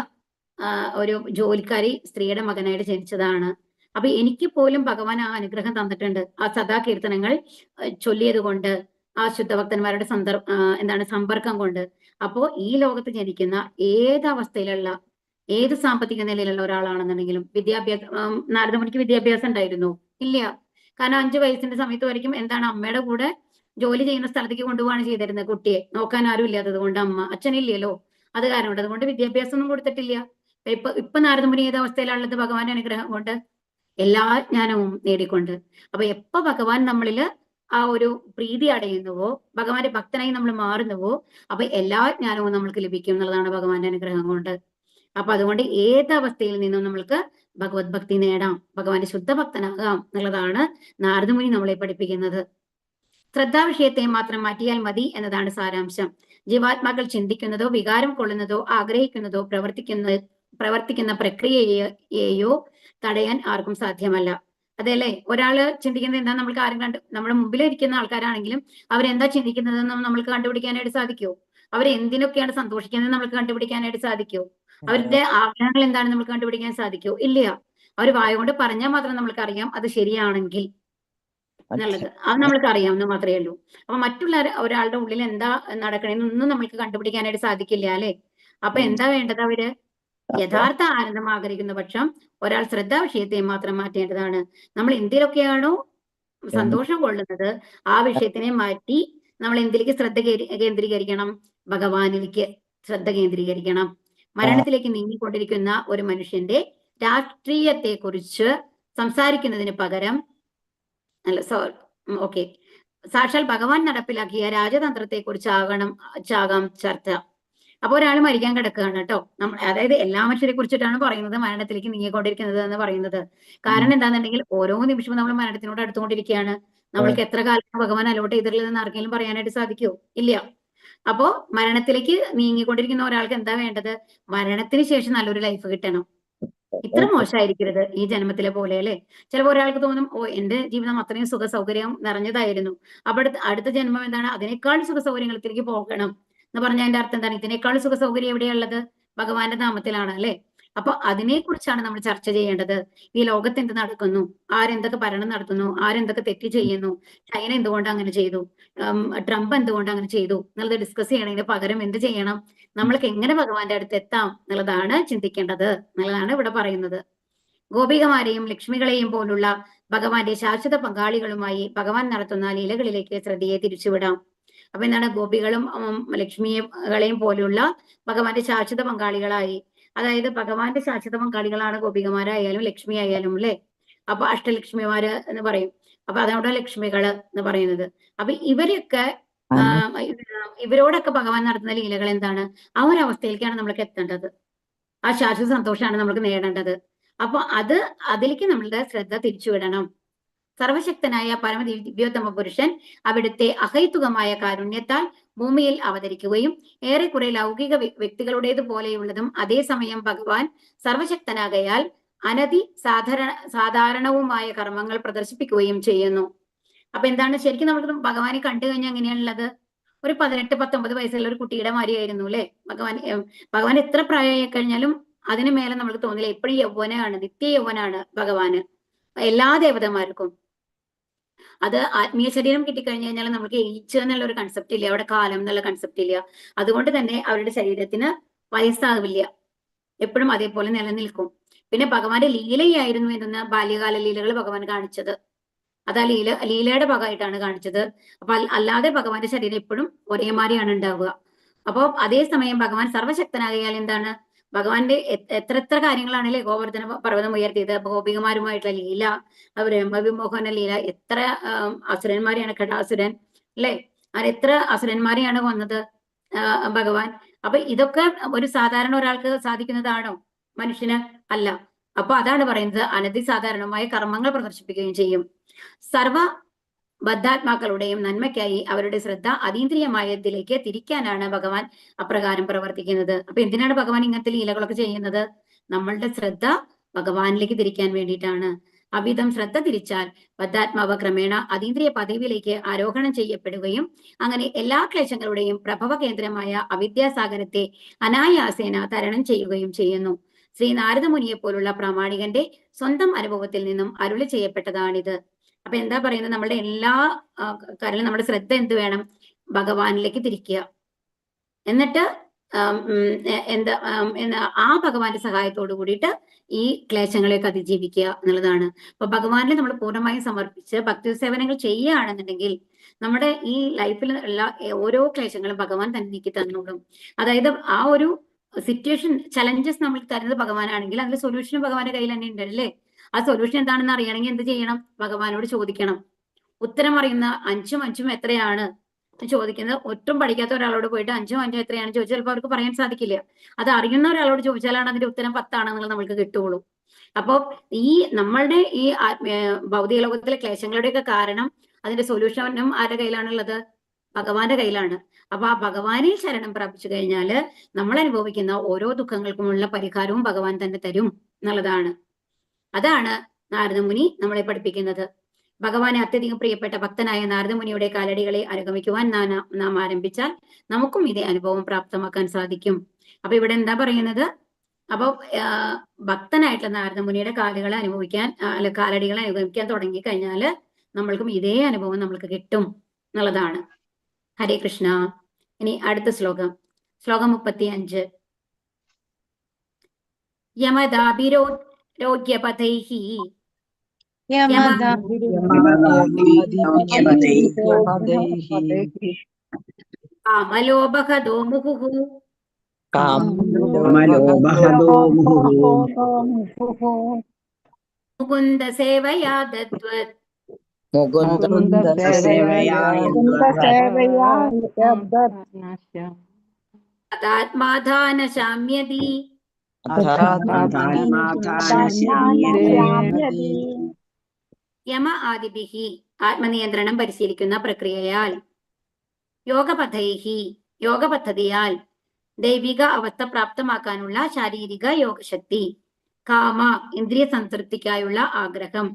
ഒരു ജോലിക്കാരി സ്ത്രീയുടെ മകനായിട്ട് ജനിച്ചതാണ്. അപ്പൊ എനിക്ക് പോലും ഭഗവാൻ ആ അനുഗ്രഹം തന്നിട്ടുണ്ട്. ആ സദാ കീർത്തനങ്ങൾ ചൊല്ലിയത് കൊണ്ട്, ആ ശുദ്ധഭക്തന്മാരുടെ സമ്പർക്കം കൊണ്ട്. അപ്പോ ഈ ലോകത്ത് ജനിക്കുന്ന ഏത് അവസ്ഥയിലുള്ള, ഏത് സാമ്പത്തിക നിലയിലുള്ള ഒരാളാണെന്നുണ്ടെങ്കിലും നാരദമുനിക്ക് വിദ്യാഭ്യാസം ഉണ്ടായിരുന്നു? ഇല്ല. കാരണം 5 വയസ്സിന്റെ സമയത്ത് വரைക്കും അമ്മയുടെ കൂടെ ജോലി ചെയ്യുന്ന സ്ഥലത്തേക്ക് കൊണ്ടുപോവാണ് ചെയ്തിരുന്നത്. കുട്ടിയെ നോക്കാൻ ആരും ഇല്ലാത്തത് കൊണ്ട്, അച്ഛനില്ലല്ലോ, അത് കാരണം കൊണ്ട്. അതുകൊണ്ട് വിദ്യാഭ്യാസം ഒന്നും കൊടുത്തിട്ടില്ല. ഇപ്പൊ നാരദമുനി ഏത് അവസ്ഥയിലാണുള്ളത്? ഭഗവാന്റെ അനുഗ്രഹം കൊണ്ട് എല്ലാ ജ്ഞാനവും നേടിക്കൊണ്ട്. അപ്പൊ എപ്പോ ഭഗവാൻ നമ്മളില് ആ ഒരു പ്രീതി അടയുന്നുവോ, ഭഗവാന്റെ ഭക്തനായി നമ്മൾ മാറുന്നുവോ, അപ്പൊ എല്ലാ ജ്ഞാനവും നമ്മൾക്ക് ലഭിക്കും എന്നുള്ളതാണ് ഭഗവാന്റെ അനുഗ്രഹം കൊണ്ട്. അപ്പൊ അതുകൊണ്ട് ഏത് അവസ്ഥയിൽ നിന്നും നമ്മൾക്ക് ഭഗവത് ഭക്തി നേടാം, ഭഗവാന്റെ ശുദ്ധ ഭക്തനാകാം എന്നുള്ളതാണ് നാരദമുനി നമ്മളെ പഠിപ്പിക്കുന്നത്. ശ്രദ്ധാവിഷയത്തെ മാത്രം മാറ്റിയാൽ മതി എന്നതാണ് സാരാംശം. ജീവാത്മാക്കൾ ചിന്തിക്കുന്നതോ വികാരം കൊള്ളുന്നതോ ആഗ്രഹിക്കുന്നതോ പ്രവർത്തിക്കുന്ന പ്രക്രിയയെയോ തടയാൻ ആർക്കും സാധ്യമല്ല. അതെല്ലേ, ഒരാള് ചിന്തിക്കുന്നത് എന്താ നമ്മൾക്ക് ആരും നമ്മുടെ മുമ്പിലിരിക്കുന്ന ആൾക്കാരാണെങ്കിലും അവരെന്താ ചിന്തിക്കുന്നതെന്ന് നമ്മൾക്ക് കണ്ടുപിടിക്കാനായിട്ട് സാധിക്കുമോ? അവരെന്തിനൊക്കെയാണ് സന്തോഷിക്കുന്നത് നമുക്ക് കണ്ടുപിടിക്കാനായിട്ട് സാധിക്കുമോ? അവരുടെ ആഗ്രഹങ്ങൾ എന്താണെന്ന് നമുക്ക് കണ്ടുപിടിക്കാൻ സാധിക്കുമോ? ഇല്ല. അവർ വായ കൊണ്ട് പറഞ്ഞാൽ മാത്രം നമ്മൾക്ക് അറിയാം അത് ശരിയാണെങ്കിൽ എന്നുള്ളത്. അത് നമ്മൾക്ക് അറിയാവുന്ന മാത്രമേ ഉള്ളൂ. അപ്പൊ മറ്റുള്ള ഒരാളുടെ ഉള്ളിൽ എന്താ നടക്കണേന്നൊന്നും നമ്മൾക്ക് കണ്ടുപിടിക്കാനായിട്ട് സാധിക്കില്ല അല്ലെ. അപ്പൊ എന്താ വേണ്ടത്? അവര് യഥാർത്ഥ ആനന്ദം ആഗ്രഹിക്കുന്ന പക്ഷം ഒരാൾ ശ്രദ്ധാവിഷയത്തെ മാത്രം മാറ്റേണ്ടതാണ്. നമ്മൾ എന്തിലൊക്കെയാണോ സന്തോഷം കൊള്ളുന്നത് ആ വിഷയത്തിനെ മാറ്റി നമ്മൾ എന്തിലേക്ക് ശ്രദ്ധ കേന്ദ്രീകരിക്കണം? ഭഗവാനിലേക്ക് ശ്രദ്ധ കേന്ദ്രീകരിക്കണം. മരണത്തിലേക്ക് നീങ്ങിക്കൊണ്ടിരിക്കുന്ന ഒരു മനുഷ്യന്റെ രാഷ്ട്രീയത്തെ കുറിച്ച് സംസാരിക്കുന്നതിന് പകരം സാക്ഷാൽ ഭഗവാൻ നടപ്പിലാക്കിയ രാജതന്ത്രത്തെ കുറിച്ചാകാം ചർച്ച. അപ്പൊ ഒരാൾ മരിക്കാൻ കിടക്കുകയാണ് കേട്ടോ. അതായത് എല്ലാ മനുഷ്യരെ കുറിച്ചിട്ടാണ് പറയുന്നത് മരണത്തിലേക്ക് നീങ്ങിക്കൊണ്ടിരിക്കുന്നത് എന്ന് പറയുന്നത്. കാരണം എന്താണെന്നുണ്ടെങ്കിൽ ഓരോ നിമിഷവും നമ്മൾ മരണത്തിനോട് അടുത്തുകൊണ്ടിരിക്കുകയാണ്. നമ്മൾക്ക് എത്ര കാലം ഭഗവാൻ അലോട്ട് ചെയ്തിട്ടുള്ളതെന്ന് ആർക്കെങ്കിലും പറയാനായിട്ട് സാധിക്കുമോ? ഇല്ല. അപ്പോ മരണത്തിലേക്ക് നീങ്ങിക്കൊണ്ടിരിക്കുന്ന ഒരാൾക്ക് എന്താ വേണ്ടത്? മരണത്തിന് ശേഷം നല്ലൊരു ലൈഫ് കിട്ടണം. ഇത്ര മോശമായിരിക്കരുത് ഈ ജന്മത്തിലെ പോലെ അല്ലെ. ചിലപ്പോൾ ഒരാൾക്ക് തോന്നും, എന്റെ ജീവിതം അത്രയും സുഖ സൗകര്യം നിറഞ്ഞതായിരുന്നു, അപ്പൊ അടുത്ത ജന്മം എന്താണ്? അതിനേക്കാൾ സുഖ സൗകര്യങ്ങളിലേക്ക് പോകണം എന്ന് പറഞ്ഞാൽ അതിന്റെ അർത്ഥം എന്താണ്? ഇതിനേക്കാൾ സുഖ സൗകര്യം എവിടെയുള്ളത്? ഭഗവാന്റെ നാമത്തിലാണ് അല്ലെ. അപ്പൊ അതിനെക്കുറിച്ചാണ് നമ്മൾ ചർച്ച ചെയ്യേണ്ടത്. ഈ ലോകത്ത് എന്ത് നടക്കുന്നു, ആരെന്തൊക്കെ ഭരണം നടത്തുന്നു, ആരെന്തൊക്കെ തെറ്റ് ചെയ്യുന്നു, ചൈന എന്തുകൊണ്ട് അങ്ങനെ ചെയ്തു, ട്രംപ് എന്തുകൊണ്ട് അങ്ങനെ ചെയ്തു എന്നുള്ളത് ഡിസ്കസ് ചെയ്യണതിന് പകരം എന്ത് ചെയ്യണം, നമ്മൾക്ക് എങ്ങനെ ഭഗവാന്റെ അടുത്ത് എത്താം എന്നുള്ളതാണ് ചിന്തിക്കേണ്ടത് എന്നുള്ളതാണ് ഇവിടെ പറയുന്നത്. ഗോപികമാരെയും ലക്ഷ്മികളെയും പോലുള്ള ഭഗവാന്റെ ശാശ്വത പങ്കാളികളുമായി ഭഗവാൻ നടത്തുന്ന ലീലകളിലേക്ക് ശ്രദ്ധയെ തിരിച്ചുവിടാം. അപ്പൊ എന്താണ്, ഗോപികളും ലക്ഷ്മികളെയും പോലുള്ള ഭഗവാന്റെ ശാശ്വത പങ്കാളികളായി, അതായത് ഭഗവാന്റെ ശാശ്വത പങ്കാളികളാണ് ഗോപികമാരായാലും ലക്ഷ്മി ആയാലും അല്ലെ. അപ്പൊ അഷ്ടലക്ഷ്മിമാര് എന്ന് പറയും. അപ്പൊ അതുകൊണ്ടാണ് ലക്ഷ്മികള് എന്ന് പറയുന്നത്. അപ്പൊ ഇവരൊക്കെ ഇവരോടൊക്കെ ഭഗവാൻ നടത്തുന്ന ലീലകൾ എന്താണ്, ആ ഒരു അവസ്ഥയിലേക്കാണ് നമ്മൾക്ക് എത്തേണ്ടത്. ആ ശാശ്വത സന്തോഷമാണ് നമ്മൾക്ക് നേടേണ്ടത്. അപ്പൊ അതിലേക്ക് നമ്മളുടെ ശ്രദ്ധ തിരിച്ചുവിടണം. സർവശക്തനായ ദിവ്യോത്തമ പുരുഷൻ അവിടുത്തെ അഹൈതുകമായ കാരുണ്യത്താൽ ഭൂമിയിൽ അവതരിക്കുകയും ഏറെക്കുറെ ലൗകിക വ്യക്തികളുടേതുപോലെയുള്ളതും അതേസമയം ഭഗവാൻ സർവശക്തനാകയാൽ അനധി സാധാരണവുമായ കർമ്മങ്ങൾ പ്രദർശിപ്പിക്കുകയും ചെയ്യുന്നു. അപ്പൊ എന്താണ്, ശരിക്കും നമുക്ക് ഭഗവാനെ കണ്ടു കഴിഞ്ഞാൽ എങ്ങനെയാണുള്ളത്? ഒരു 18-19 വയസ്സുള്ള ഒരു കുട്ടിയുടെ മാതിരിയായിരുന്നു അല്ലെ ഭഗവാൻ എത്ര പ്രായമായി കഴിഞ്ഞാലും അതിന് മേലെ നമുക്ക് തോന്നില്ല. എപ്പോഴും യൗവനാണ്, നിത്യ യൗവനാണ് ഭഗവാന്. എല്ലാ ദേവതമാർക്കും അത് ആത്മീയ ശരീരം കിട്ടിക്കഴിഞ്ഞു കഴിഞ്ഞാൽ നമുക്ക് ഏജ് എന്നുള്ള ഒരു കൺസെപ്റ്റ് ഇല്ല, അവിടെ കാലം എന്നുള്ള കൺസെപ്റ്റ് ഇല്ല. അതുകൊണ്ട് തന്നെ അവരുടെ ശരീരത്തിന് വയസ്സാവില്ല, എപ്പോഴും അതേപോലെ നിലനിൽക്കും. പിന്നെ ഭഗവാന്റെ ലീലയായിരുന്നു എന്തെന്ന് ബാല്യകാല ലീലകൾ ഭഗവാൻ കാണിച്ചത്. അത് ആ ലീലയുടെ ഭാഗമായിട്ടാണ് കാണിച്ചത്. അപ്പൊ അല്ലാതെ ഭഗവാന്റെ ശരീരം എപ്പോഴും ഒരേമാതിരിയാണ് ഉണ്ടാവുക. അപ്പോ അതേസമയം ഭഗവാൻ സർവശക്തനാകയാൽ എന്താണ്, ഭഗവാന്റെ എത്ര കാര്യങ്ങളാണല്ലേ ഗോവർദ്ധന പർവ്വതം ഉയർത്തിയത്, ഗോപികമാരുമായിട്ടുള്ള ലീല, ബ്രഹ്മവിമോഹന ലീല, എത്ര അസുരന്മാരെയാണ്, ഘടാസുരൻ അല്ലെ, എത്ര അസുരന്മാരെയാണ് കൊന്നത് ഭഗവാൻ. അപ്പൊ ഇതൊക്കെ ഒരു സാധാരണ ഒരാൾക്ക് സാധിക്കുന്നതാണോ? മനുഷ്യന് അല്ല. അപ്പൊ അതാണ് പറയുന്നത്, അനധിസാധാരണമായ കർമ്മങ്ങൾ പ്രദർശിപ്പിക്കുകയും ചെയ്യും. സർവ ബദ്ധാത്മാക്കളുടെയും നന്മയ്ക്കായി അവരുടെ ശ്രദ്ധ അതീന്ദ്രിയമായതിലേക്ക് തിരിക്കാനാണ് ഭഗവാൻ അപ്രകാരം പ്രവർത്തിക്കുന്നത്. അപ്പൊ എന്തിനാണ് ഭഗവാൻ ഇങ്ങനത്തെ ലീലകളൊക്കെ ചെയ്യുന്നത്? നമ്മളുടെ ശ്രദ്ധ ഭഗവാനിലേക്ക് തിരിക്കാൻ വേണ്ടിയിട്ടാണ്. അവിധം ശ്രദ്ധ തിരിച്ചാൽ ബദ്ധാത്മാവ് ക്രമേണ അതീന്ദ്രിയ പദവിയിലേക്ക് ആരോഹണം ചെയ്യപ്പെടുകയും അങ്ങനെ എല്ലാ ക്ലേശങ്ങളുടെയും പ്രഭവ കേന്ദ്രമായ അവിദ്യാസാഗരത്തെ അനായാസേന തരണം ചെയ്യുകയും ചെയ്യുന്നു. ശ്രീ നാരദമുനിയെ പോലുള്ള പ്രാമാണികന്റെ സ്വന്തം അനുഭവത്തിൽ നിന്നും അരുളി ചെയ്യപ്പെട്ടതാണിത്. അപ്പൊ എന്താ പറയുന്നത്, നമ്മുടെ എല്ലാ കാര്യങ്ങളും നമ്മുടെ ശ്രദ്ധ എന്ത് വേണം, ഭഗവാനിലേക്ക് തിരിക്കുക. എന്നിട്ട് ആ ഭഗവാന്റെ സഹായത്തോടു കൂടിയിട്ട് ഈ ക്ലേശങ്ങളെയൊക്കെ അതിജീവിക്കുക എന്നുള്ളതാണ്. അപ്പൊ ഭഗവാനിൽ നമ്മൾ പൂർണ്ണമായും സമർപ്പിച്ച് ഭക്തി സേവനങ്ങൾ ചെയ്യുകയാണെന്നുണ്ടെങ്കിൽ നമ്മുടെ ഈ ലൈഫിൽ ഉള്ള ഓരോ ക്ലേശങ്ങളും ഭഗവാൻ തന്നെ നീക്കി തന്നോളും. അതായത് ആ ഒരു സിറ്റുവേഷൻ ചലഞ്ചസ് നമ്മൾ തരുന്നത് ഭഗവാനാണെങ്കിൽ അതിന്റെ സൊല്യൂഷൻ ഭഗവാന്റെ കയ്യിൽ തന്നെ ഉണ്ട് അല്ലേ. ആ സൊല്യൂഷൻ എന്താണെന്ന് അറിയണമെങ്കിൽ എന്ത് ചെയ്യണം, ഭഗവാനോട് ചോദിക്കണം. ഉത്തരം അറിയുന്ന 5 എത്രയാണ് ചോദിക്കുന്നത്, ഒട്ടും പഠിക്കാത്ത ഒരാളോട് പോയിട്ട് 5 എത്രയാണ് ചോദിച്ചാൽ ചിലപ്പോൾ അവർക്ക് പറയാൻ സാധിക്കില്ല. അത് അറിയുന്ന ഒരാളോട് ചോദിച്ചാലാണ് അതിന്റെ ഉത്തരം 10 ആണെന്നുള്ളത് നമുക്ക് കിട്ടുകയുള്ളൂ. അപ്പോ ഈ നമ്മളുടെ ഈ ഭൗതിക ലോകത്തിലെ ക്ലേശങ്ങളുടെയൊക്കെ കാരണം അതിന്റെ സൊല്യൂഷനും ആരുടെ കയ്യിലാണുള്ളത്? ഭഗവാന്റെ കയ്യിലാണ്. അപ്പൊ ആ ഭഗവാനിൽ ശരണം പ്രാപിച്ചു കഴിഞ്ഞാല് നമ്മൾ അനുഭവിക്കുന്ന ഓരോ ദുഃഖങ്ങൾക്കുമുള്ള പരിഹാരവും ഭഗവാൻ തന്നെ തരും എന്നുള്ളതാണ്. അതാണ് നാരദമുനി നമ്മളെ പഠിപ്പിക്കുന്നത്. ഭഗവാനെ അത്യധികം പ്രിയപ്പെട്ട ഭക്തനായ നാരദമുനിയുടെ കാലടികളെ അനുഗമിക്കുവാൻ നാം ആരംഭിച്ചാൽ നമുക്കും ഇതേ അനുഭവം പ്രാപ്തമാക്കാൻ സാധിക്കും. അപ്പൊ ഇവിടെ എന്താ പറയുന്നത്, അപ്പൊ ഭക്തനായിട്ടുള്ള നാരദമുനിയുടെ കാലുകളെ അനുഭവിക്കാൻ അല്ല കാലടികളെ അനുഗമിക്കാൻ തുടങ്ങി കഴിഞ്ഞാല് നമ്മൾക്കും ഇതേ അനുഭവം നമ്മൾക്ക് കിട്ടും എന്നുള്ളതാണ്. ഹരേ കൃഷ്ണ. ഇനി അടുത്ത ശ്ലോകം 35. യമദാഭിരോഗ്യപഥൈഃ കാമലോഭഹതോ മുഹുഃ മുകുന്ദ സേവയാ ദദ്വത് അതാത്മാധാനശാമ്യതി യമ ആദിഭിഃ ആത്മനിയന്ത്രണം പരിശീലിക്കുന്ന പ്രക്രിയയാൽ, യോഗപഥൈഃ യോഗപദ്ധതിയാൽ, ദൈവിക അവസ്ഥ പ്രാപ്തമാക്കാനുള്ള ശാരീരിക യോഗശക്തി, കാമ ഇന്ദ്രിയ സംതൃപ്തിക്കായുള്ള ആഗ്രഹം,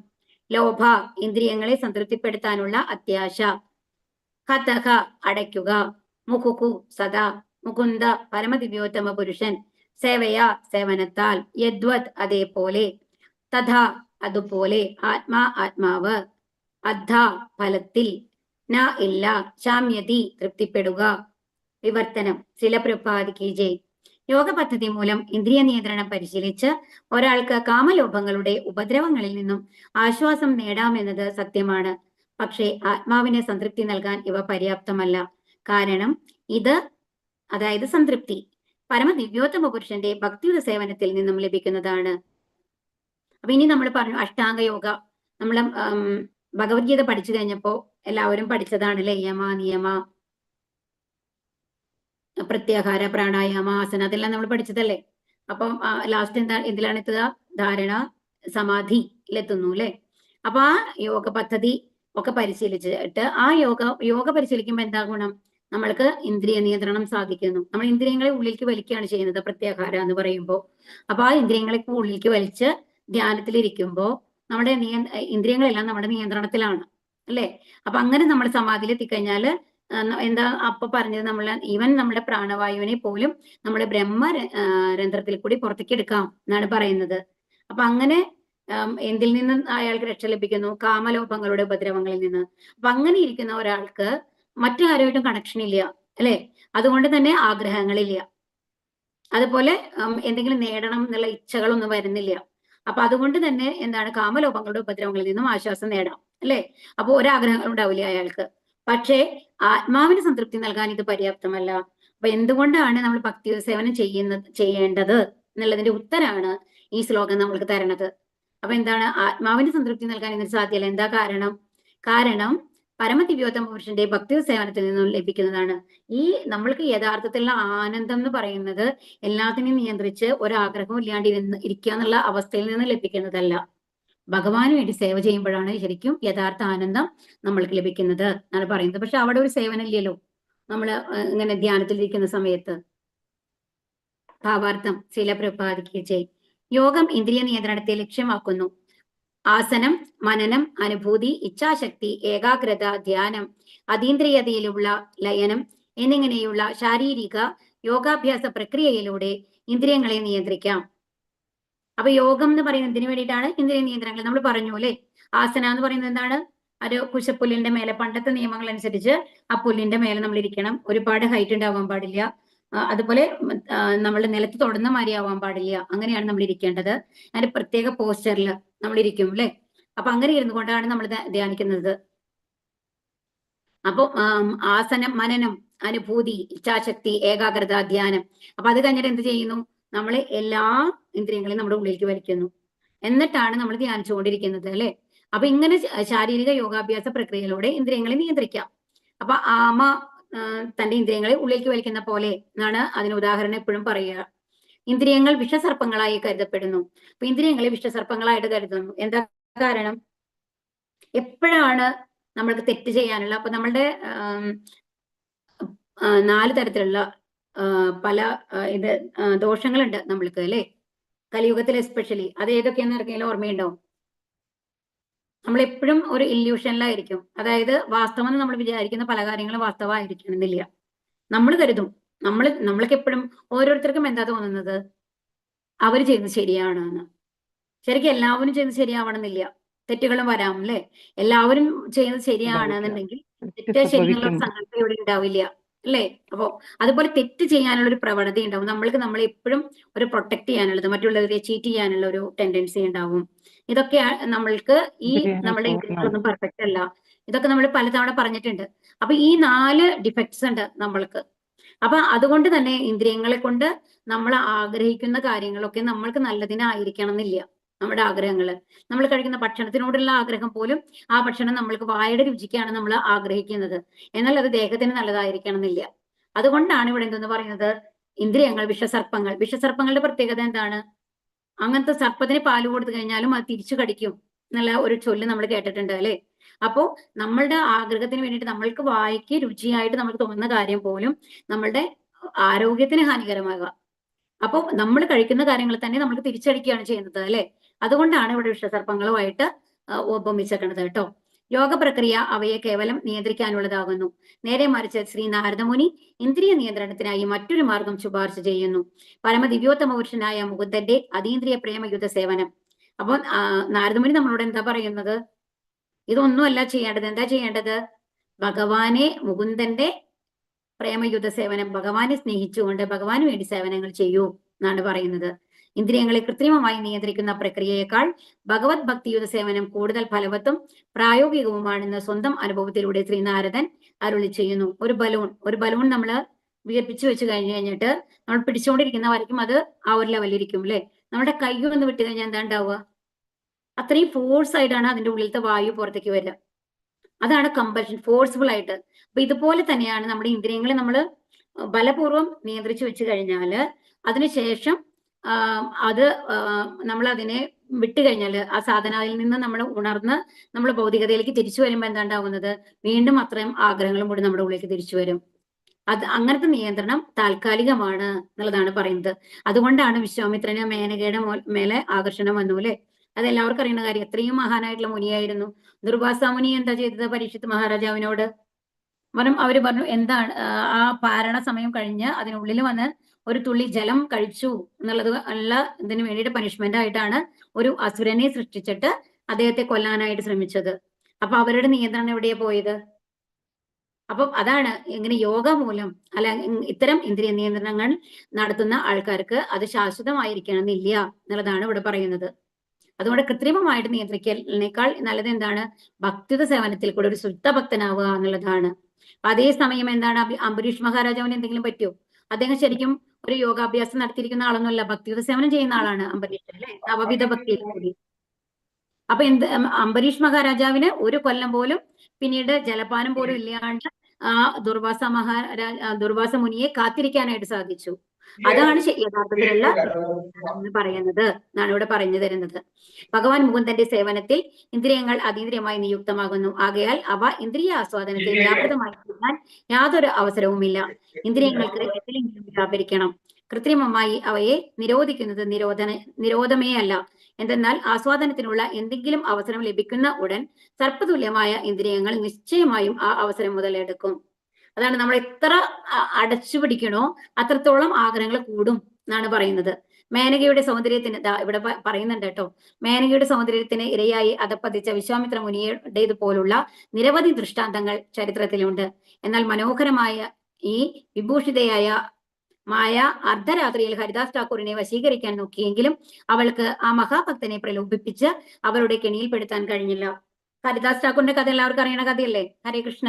ലോഭ ഇന്ദ്രിയങ്ങളെ സംതൃപ്തിപ്പെടുത്താനുള്ള അത്യാശ, ഹതഃ അടയ്ക്കുക, മുഹുഃ സദാ, മുകുന്ദ പരമദിവ്യോത്തമ പുരുഷൻ, സേവയാ സേവനത്താൽ, യദ്വത് അതേപോലെ, തഥാ അതുപോലെ, ആത്മാ ആത്മാവ്, അദ്ധ ഫലത്തിൽ, ന ഇല്ല, ശാമ്യതി തൃപ്തിപ്പെടുക. വിവർത്തനം. ചില പ്രഭാതിക്ക് ജയ്. യോഗ പദ്ധതി മൂലം ഇന്ദ്രിയ നിയന്ത്രണം പരിശീലിച്ച് ഒരാൾക്ക് കാമലോഭങ്ങളുടെ ഉപദ്രവങ്ങളിൽ നിന്നും ആശ്വാസം നേടാമെന്നത് സത്യമാണ്. പക്ഷേ ആത്മാവിന് സംതൃപ്തി നൽകാൻ ഇവ പര്യാപ്തമല്ല. കാരണം ഇത്, അതായത് സംതൃപ്തി, പരമദിവ്യോത്തമ പുരുഷന്റെ ഭക്തിയുത സേവനത്തിൽ നിന്നും ലഭിക്കുന്നതാണ്. അപ്പൊ ഇനി നമ്മൾ പറഞ്ഞു അഷ്ടാംഗ യോഗ. നമ്മൾ ഭഗവത്ഗീത പഠിച്ചു കഴിഞ്ഞപ്പോ എല്ലാവരും പഠിച്ചതാണല്ലേ യമ, നിയമ, പ്രത്യാഹാര, പ്രാണായാമ, ആസന, അതെല്ലാം നമ്മൾ പഠിച്ചതല്ലേ. അപ്പം ലാസ്റ്റ് എന്തിലാണ് എത്തുക? ധാരണ, സമാധിയിലെത്തുന്നു അല്ലെ. അപ്പൊ ആ യോഗ പദ്ധതി ഒക്കെ പരിശീലിച്ചിട്ട് ആ യോഗ പരിശീലിക്കുമ്പോൾ എന്താ ഗുണം? നമ്മൾക്ക് ഇന്ദ്രിയ നിയന്ത്രണം സാധിക്കുന്നു. നമ്മൾ ഇന്ദ്രിയങ്ങളെ ഉള്ളിലേക്ക് വലിക്കുകയാണ് ചെയ്യുന്നത് പ്രത്യാഹാര എന്ന് പറയുമ്പോൾ. അപ്പൊ ആ ഇന്ദ്രിയങ്ങളെ ഉള്ളിലേക്ക് വലിച്ച് ധ്യാനത്തിലിരിക്കുമ്പോൾ നമ്മുടെ ഇന്ദ്രിയങ്ങളെല്ലാം നമ്മുടെ നിയന്ത്രണത്തിലാണ് അല്ലെ. അപ്പൊ അങ്ങനെ നമ്മൾ സമാധിയിൽ എത്തിക്കഴിഞ്ഞാൽ എന്താ അപ്പൊ പറഞ്ഞത്? ഈവൻ നമ്മുടെ പ്രാണവായുവിനെ പോലും നമ്മുടെ രന്ധ്രത്തിൽ കൂടി പുറത്തേക്ക് എടുക്കാം എന്നാണ് പറയുന്നത്. അപ്പൊ അങ്ങനെ എന്തിൽ നിന്ന് അയാൾക്ക് രക്ഷ ലഭിക്കുന്നു? കാമലോഭങ്ങളുടെ ഉപദ്രവങ്ങളിൽ നിന്ന്. അപ്പൊ അങ്ങനെ ഇരിക്കുന്ന ഒരാൾക്ക് മറ്റു ആരുമായിട്ടും കണക്ഷൻ ഇല്ല അല്ലെ. അതുകൊണ്ട് തന്നെ ആഗ്രഹങ്ങളില്ല. അതുപോലെ എന്തെങ്കിലും നേടണം എന്നുള്ള ഇച്ഛകളൊന്നും വരുന്നില്ല. അപ്പൊ അതുകൊണ്ട് തന്നെ എന്താണ്? കാമലോഭങ്ങളുടെ ഉപദ്രവങ്ങളിൽ നിന്നും ആശ്വാസം നേടാം അല്ലെ. അപ്പൊ ഒരാഗ്രഹങ്ങൾ ഉണ്ടാവില്ല അയാൾക്ക്. പക്ഷേ ആത്മാവിന് സംതൃപ്തി നൽകാൻ ഇത് പര്യാപ്തമല്ല. അപ്പൊ എന്തുകൊണ്ടാണ് നമ്മൾ ഭക്തി സേവനം ചെയ്യേണ്ടത് എന്നുള്ളതിന്റെ ഉത്തരാണ് ഈ ശ്ലോകം നമ്മൾക്ക് തരണത്. അപ്പൊ എന്താണ്? ആത്മാവിന് സംതൃപ്തി നൽകാൻ ഇതിന് സാധ്യമല്ല. എന്താ കാരണം? കാരണം പരമദിവ്യോത്തമ പുരുഷന്റെ ഭക്തി സേവനത്തിൽ നിന്നും ലഭിക്കുന്നതാണ്. ഈ നമ്മൾക്ക് യഥാർത്ഥത്തിലുള്ള ആനന്ദം എന്ന് പറയുന്നത് എല്ലാത്തിനെയും നിയന്ത്രിച്ച് ഒരാഗ്രഹവും ഇല്ലാണ്ട് ഇരിക്കുക എന്നുള്ള അവസ്ഥയിൽ നിന്ന് ലഭിക്കുന്നതല്ല. ഭഗവാന് വേണ്ടി സേവ ചെയ്യുമ്പോഴാണ് ശരിക്കും യഥാർത്ഥ ആനന്ദം നമ്മൾക്ക് ലഭിക്കുന്നത് എന്നാണ് പറയുന്നത്. പക്ഷെ അവിടെ ഒരു സേവനം ഇല്ലല്ലോ നമ്മള് ഇങ്ങനെ ധ്യാനത്തിലിരിക്കുന്ന സമയത്ത്. ഭാവാർത്ഥം. ശീല പ്രഭാതിക്ക് ജയ്. യോഗം ഇന്ദ്രിയ നിയന്ത്രണത്തെ ലക്ഷ്യമാക്കുന്നു. ആസനം, മനനം, അനുഭൂതി, ഇച്ഛാശക്തി, ഏകാഗ്രത, ധ്യാനം, അതീന്ദ്രിയതയിലുള്ള ലയനം എന്നിങ്ങനെയുള്ള ശാരീരിക യോഗാഭ്യാസ പ്രക്രിയയിലൂടെ ഇന്ദ്രിയങ്ങളെ നിയന്ത്രിക്കാം. അപ്പൊ യോഗം എന്ന് പറയുന്നത് എന്തിനു വേണ്ടിയിട്ടാണ്? ഇന്ദ്രിയ നിയന്ത്രണങ്ങൾ. നമ്മൾ പറഞ്ഞു അല്ലെ. ആസന എന്ന് പറയുന്നത് എന്താണ്? ഒരു കുശപ്പുല്ലിന്റെ മേലെ, പണ്ടത്തെ നിയമങ്ങൾ അനുസരിച്ച് ആ പുല്ലിന്റെ മേലെ നമ്മൾ ഇരിക്കണം. ഒരുപാട് ഹൈറ്റ് ഉണ്ടാവാൻ പാടില്ല. അതുപോലെ നമ്മളുടെ നിലത്ത് തൊടുന്ന മാതിരി ആവാൻ പാടില്ല. അങ്ങനെയാണ് നമ്മൾ ഇരിക്കേണ്ടത്. അതിന്റെ പ്രത്യേക പോസ്റ്ററിൽ നമ്മൾ ഇരിക്കും അല്ലെ. അപ്പൊ അങ്ങനെ ഇരുന്നു കൊണ്ടാണ് നമ്മൾ ധ്യാനിക്കുന്നത്. അപ്പൊ ആസനം, മനനം, അനുഭൂതി, ഇച്ഛാശക്തി, ഏകാഗ്രത, ധ്യാനം. അപ്പൊ അത് കഴിഞ്ഞിട്ട് എന്ത് ചെയ്യുന്നു? നമ്മൾ എല്ലാ ഇന്ദ്രിയങ്ങളെയും നമ്മുടെ ഉള്ളിലേക്ക് വലിക്കുന്നു. എന്നിട്ടാണ് നമ്മൾ ധ്യാനിച്ചുകൊണ്ടിരിക്കുന്നത് അല്ലെ. അപ്പൊ ഇങ്ങനെ ശാരീരിക യോഗാഭ്യാസ പ്രക്രിയയിലൂടെ ഇന്ദ്രിയങ്ങളെ നിയന്ത്രിക്കാം. അപ്പൊ ആമ തന്റെ ഇന്ദ്രിയങ്ങളെ ഉള്ളിലേക്ക് വലിക്കുന്ന പോലെ എന്നാണ് അതിന് ഉദാഹരണം എപ്പോഴും പറയുക. ഇന്ദ്രിയങ്ങൾ വിഷസർപ്പങ്ങളായി കരുതപ്പെടുന്നു. അപ്പൊ ഇന്ദ്രിയങ്ങളെ വിഷസർപ്പങ്ങളായിട്ട് കരുതുന്നു. എന്താ കാരണം? എപ്പോഴാണ് നമ്മൾക്ക് തെറ്റ് ചെയ്യാനുള്ള, അപ്പൊ നമ്മളുടെ 4 തരത്തിലുള്ള പല ദോഷങ്ങളുണ്ട് നമ്മൾക്ക് അല്ലെ. കലിയുഗത്തിൽ എസ്പെഷ്യലി. അത് ഏതൊക്കെയാണെന്ന് ആർക്കെങ്കിലും ഓർമ്മയുണ്ടോ? നമ്മളെപ്പോഴും ഒരു ഇല്യൂഷനിലായിരിക്കും. അതായത് വാസ്തവം നമ്മൾ വിചാരിക്കുന്ന പല കാര്യങ്ങളും വാസ്തവമായിരിക്കണമെന്നില്ല. നമ്മൾ കരുതും. നമ്മൾക്ക് എപ്പോഴും ഓരോരുത്തർക്കും എന്താ തോന്നുന്നത്? അവർ ചെയ്യുന്നത് ശരിയാണ് എന്ന്. ശരിക്കും എല്ലാവരും ചെയ്യുന്നത് ശരിയാവണമെന്നില്ല. തെറ്റുകളും വരാം അല്ലെ. എല്ലാവരും ചെയ്യുന്നത് ശരിയാണെന്നുണ്ടെങ്കിൽ തെറ്റ് ശരിയെന്നുള്ള സങ്കല്പം ഇവിടെ ഉണ്ടാവില്ല അല്ലേ. അപ്പോ അതുപോലെ തെറ്റ് ചെയ്യാനുള്ള ഒരു പ്രവണത ഉണ്ടാവും. നമ്മളെ എപ്പോഴും ഒരു പ്രൊട്ടക്ട് ചെയ്യാനുള്ളത്, മറ്റുള്ളവരെ ചീറ്റ് ചെയ്യാനുള്ള ഒരു ടെൻഡൻസി ഉണ്ടാവും. ഇതൊക്കെ നമ്മൾക്ക് നമ്മുടെ ഒന്നും പെർഫെക്റ്റ് അല്ല. ഇതൊക്കെ നമ്മൾ പലതവണ പറഞ്ഞിട്ടുണ്ട്. അപ്പൊ ഈ 4 ഡിഫക്ട്സ് ഉണ്ട് നമ്മൾക്ക്. അപ്പൊ അതുകൊണ്ട് തന്നെ ഇന്ദ്രിയങ്ങളെ കൊണ്ട് നമ്മൾ ആഗ്രഹിക്കുന്ന കാര്യങ്ങളൊക്കെ നമ്മൾക്ക് നല്ലതിനായിരിക്കണം എന്നില്ല. നമ്മുടെ ആഗ്രഹങ്ങള്, നമ്മൾ കഴിക്കുന്ന ഭക്ഷണത്തിനോടുള്ള ആഗ്രഹം പോലും ആ ഭക്ഷണം നമ്മൾക്ക് വായുടെ രുചിക്കാണ് നമ്മൾ ആഗ്രഹിക്കുന്നത്. എന്നാൽ അത് ദേഹത്തിന് നല്ലതായിരിക്കണം എന്നില്ല. അതുകൊണ്ടാണ് ഇവിടെ എന്തെന്ന് പറയുന്നത്? ഇന്ദ്രിയങ്ങൾ വിഷസർപ്പങ്ങൾ. വിഷസർപ്പങ്ങളുടെ പ്രത്യേകത എന്താണ്? അങ്ങനത്തെ സർപ്പത്തിന് പാല് കൊടുത്തു കഴിഞ്ഞാലും അത് തിരിച്ചു കടിക്കും എന്നുള്ള ഒരു ചൊല്ല് നമ്മൾ കേട്ടിട്ടുണ്ട് അല്ലെ. അപ്പോ നമ്മളുടെ ആഗ്രഹത്തിന് വേണ്ടിയിട്ട് നമ്മൾക്ക് വായിക്ക് രുചിയായിട്ട് നമുക്ക് തോന്നുന്ന കാര്യം പോലും നമ്മളുടെ ആരോഗ്യത്തിന് ഹാനികരമാകാം. അപ്പൊ നമ്മൾ കഴിക്കുന്ന കാര്യങ്ങൾ തന്നെ നമുക്ക് തിരിച്ചടിക്കുകയാണ് ചെയ്യുന്നത് അല്ലെ. അതുകൊണ്ടാണ് ഇവിടെ വിഷസർപ്പങ്ങളുമായിട്ട് ഉപമിച്ചേക്കണത് കേട്ടോ. യോഗ പ്രക്രിയ അവയെ കേവലം നിയന്ത്രിക്കാനുള്ളതാകുന്നു. നേരെ മറിച്ച് ശ്രീ നാരദമുനി ഇന്ദ്രിയ നിയന്ത്രണത്തിനായി മറ്റൊരു മാർഗം ശുപാർശ ചെയ്യുന്നു. പരമദിവ്യോത്തമ പുരുഷനായ മുകുന്ദന്റെ അതീന്ദ്രിയ പ്രേമയുദ്ധ സേവനം. അപ്പോൾ നാരദമുനി നമ്മളോട് എന്താ പറയുന്നത്? ഇതൊന്നുമല്ല ചെയ്യേണ്ടത്. എന്താ ചെയ്യേണ്ടത്? ഭഗവാനെ, മുകുന്ദന്റെ പ്രേമയുദ്ധ സേവനം, ഭഗവാനെ സ്നേഹിച്ചുകൊണ്ട് ഭഗവാന് വേണ്ടി സേവനങ്ങൾ ചെയ്യൂ എന്നാണ് പറയുന്നത്. ഇന്ദ്രിയങ്ങളെ കൃത്രിമമായി നിയന്ത്രിക്കുന്ന പ്രക്രിയയേക്കാൾ ഭഗവത് ഭക്തിയുദ്ധ സേവനം കൂടുതൽ ഫലവത്തും പ്രായോഗികവുമാണെന്ന് സ്വന്തം അനുഭവത്തിലൂടെ ശ്രീനാരദൻ അരുളി ചെയ്യുന്നു. ഒരു ബലൂൺ നമ്മൾ വിയർപ്പിച്ചു വെച്ച് കഴിഞ്ഞിട്ട് നമ്മൾ പിടിച്ചുകൊണ്ടിരിക്കുന്ന വരയ്ക്കും അത് ആ ഒരു ലെവലിരിക്കും അല്ലെ. നമ്മുടെ കൈ ഒന്ന് വിട്ട് കഴിഞ്ഞാൽ എന്താ ഉണ്ടാവുക? അത്രയും ഫോഴ്സ് ആയിട്ടാണ് അതിന്റെ ഉള്ളിലത്തെ വായു പുറത്തേക്ക് വരിക. അതാണ് കമ്പൽഷൻ, ഫോഴ്സ്ഫുൾ ആയിട്ട്. അപ്പൊ ഇതുപോലെ തന്നെയാണ് നമ്മുടെ ഇന്ദ്രിയങ്ങളെ നമ്മൾ ബലപൂർവം നിയന്ത്രിച്ചു വെച്ച് കഴിഞ്ഞാല് അതിനുശേഷം അത് നമ്മൾ അതിനെ വിട്ടുകഴിഞ്ഞാൽ ആ സാധനയിൽ നിന്ന് നമ്മൾ ഉണർന്ന് നമ്മൾ ഭൗതികതയിലേക്ക് തിരിച്ചു വരുമ്പോൾ എന്താ ഉണ്ടാവുന്നത്? വീണ്ടും അത്രയും ആഗ്രഹങ്ങളും കൂടി നമ്മുടെ ഉള്ളിലേക്ക് തിരിച്ചു വരും. അത് അങ്ങനത്തെ നിയന്ത്രണം താൽക്കാലികമാണ് എന്നുള്ളതാണ് പറയുന്നത്. അതുകൊണ്ടാണ് വിശ്വാമിത്രന് മേനകയുടെ മേലെ ആകർഷണം വന്നു അല്ലെ. അത് എല്ലാവർക്കും അറിയുന്ന കാര്യം. എത്രയും മഹാനായിട്ടുള്ള മുനിയായിരുന്നു. ദുർവാസ മുനി എന്താ ചെയ്തത്? പരീക്ഷിത്ത് മഹാരാജാവിനോട് അവര് പറഞ്ഞു, എന്താണ് ആ പാരണ സമയം കഴിഞ്ഞ് അതിനുള്ളിൽ വന്ന് ഒരു തുള്ളി ജലം കഴിച്ചു എന്നുള്ളത് ഇതിന് വേണ്ടിയിട്ട് പനിഷ്മെന്റ് ആയിട്ടാണ് ഒരു അസുരനെ സൃഷ്ടിച്ചിട്ട് അദ്ദേഹത്തെ കൊല്ലാനായിട്ട് ശ്രമിച്ചത്. അപ്പൊ അവരുടെ നിയന്ത്രണം എവിടെയാ പോയത്? അപ്പം അതാണ് ഇങ്ങനെ യോഗ മൂലം അല്ല ഇത്തരം ഇന്ദ്രിയ നിയന്ത്രണങ്ങൾ നടത്തുന്ന ആൾക്കാർക്ക് അത് ശാശ്വതമായിരിക്കണമെന്നില്ല എന്നുള്ളതാണ് ഇവിടെ പറയുന്നത്. അതുകൊണ്ട് കൃത്രിമമായിട്ട് നിയന്ത്രിക്കലിനേക്കാൾ നല്ലത് എന്താണ്? ഭക്തിയുത സേവനത്തിൽ കൂടെ ഒരു ശുദ്ധ ഭക്തനാവുക എന്നുള്ളതാണ്. അതേസമയം എന്താണ് അംബരീഷ് മഹാരാജാവിന് എന്തെങ്കിലും പറ്റുമോ? അദ്ദേഹം ശരിക്കും ഒരു യോഗാഭ്യാസം നടത്തിയിരിക്കുന്ന ആളൊന്നുമല്ല, ഭക്തിയുത സേവനം ചെയ്യുന്ന ആളാണ് അംബരീഷ് അല്ലെ, നവവിധ ഭക്തിയിൽ കൂടി. അപ്പൊ അംബരീഷ് മഹാരാജാവിന് ഒരു കൊല്ലം പോലും പിന്നീട് ജലപാനം പോലും ഇല്ലാണ്ട് ആ ദുർവാസ മുനിയെ കാത്തിരിക്കാനായിട്ട് സാധിച്ചു. അതാണ് യഥാർത്ഥത്തിലുള്ള എന്ന് പറയുന്നത് എന്നാണ് ഇവിടെ പറഞ്ഞു തരുന്നത്. ഭഗവാൻ മുകുന്ദന്റെ സേവനത്തിൽ ഇന്ദ്രിയങ്ങൾ അതീന്ദ്രിയമായി നിയുക്തമാകുന്നു. ആകയാൽ അവ ഇന്ദ്രിയ ആസ്വാദനത്തിൽ വ്യാപൃതമായി തീരാൻ യാതൊരു അവസരവുമില്ല. ഇന്ദ്രിയങ്ങൾക്ക് എതിലെങ്കിലും വ്യാപരിക്കണം. കൃത്രിമമായി അവയെ നിരോധിക്കുന്നത് നിരോധമേ അല്ല. എന്തെന്നാൽ ആസ്വാദനത്തിനുള്ള എന്തെങ്കിലും അവസരം ലഭിക്കുന്ന ഉടൻ സർപ്പതുല്യമായ ഇന്ദ്രിയങ്ങൾ നിശ്ചയമായും ആ അവസരം മുതലെടുക്കും. അതാണ് നമ്മൾ എത്ര അടച്ചു പിടിക്കണോ അത്രത്തോളം ആഗ്രഹങ്ങൾ കൂടും എന്നാണ് പറയുന്നത്. മേനകയുടെ സൗന്ദര്യത്തിന് ഇവിടെ പറയുന്നുണ്ട് കേട്ടോ. മേനകയുടെ സൗന്ദര്യത്തിന് ഇരയായി അധപ്പതിച്ച വിശ്വാമിത്ര മുനിയുടേതുപോലുള്ള നിരവധി ദൃഷ്ടാന്തങ്ങൾ ചരിത്രത്തിലുണ്ട്. എന്നാൽ മനോഹരമായ ഈ വിഭൂഷിതയായ മായ അർദ്ധരാത്രിയിൽ ഹരിദാസ് ഠാക്കൂറിനെ വശീകരിക്കാൻ നോക്കിയെങ്കിലും അവൾക്ക് ആ മഹാഭക്തനെ പ്രലോഭിപ്പിച്ച് അവരുടെ കെണിയിൽപ്പെടുത്താൻ കഴിഞ്ഞില്ല. ഹരിദാസ് ഠാക്കൂറിന്റെ കഥ എല്ലാവർക്കും അറിയണ കഥയല്ലേ? ഹരേ കൃഷ്ണ.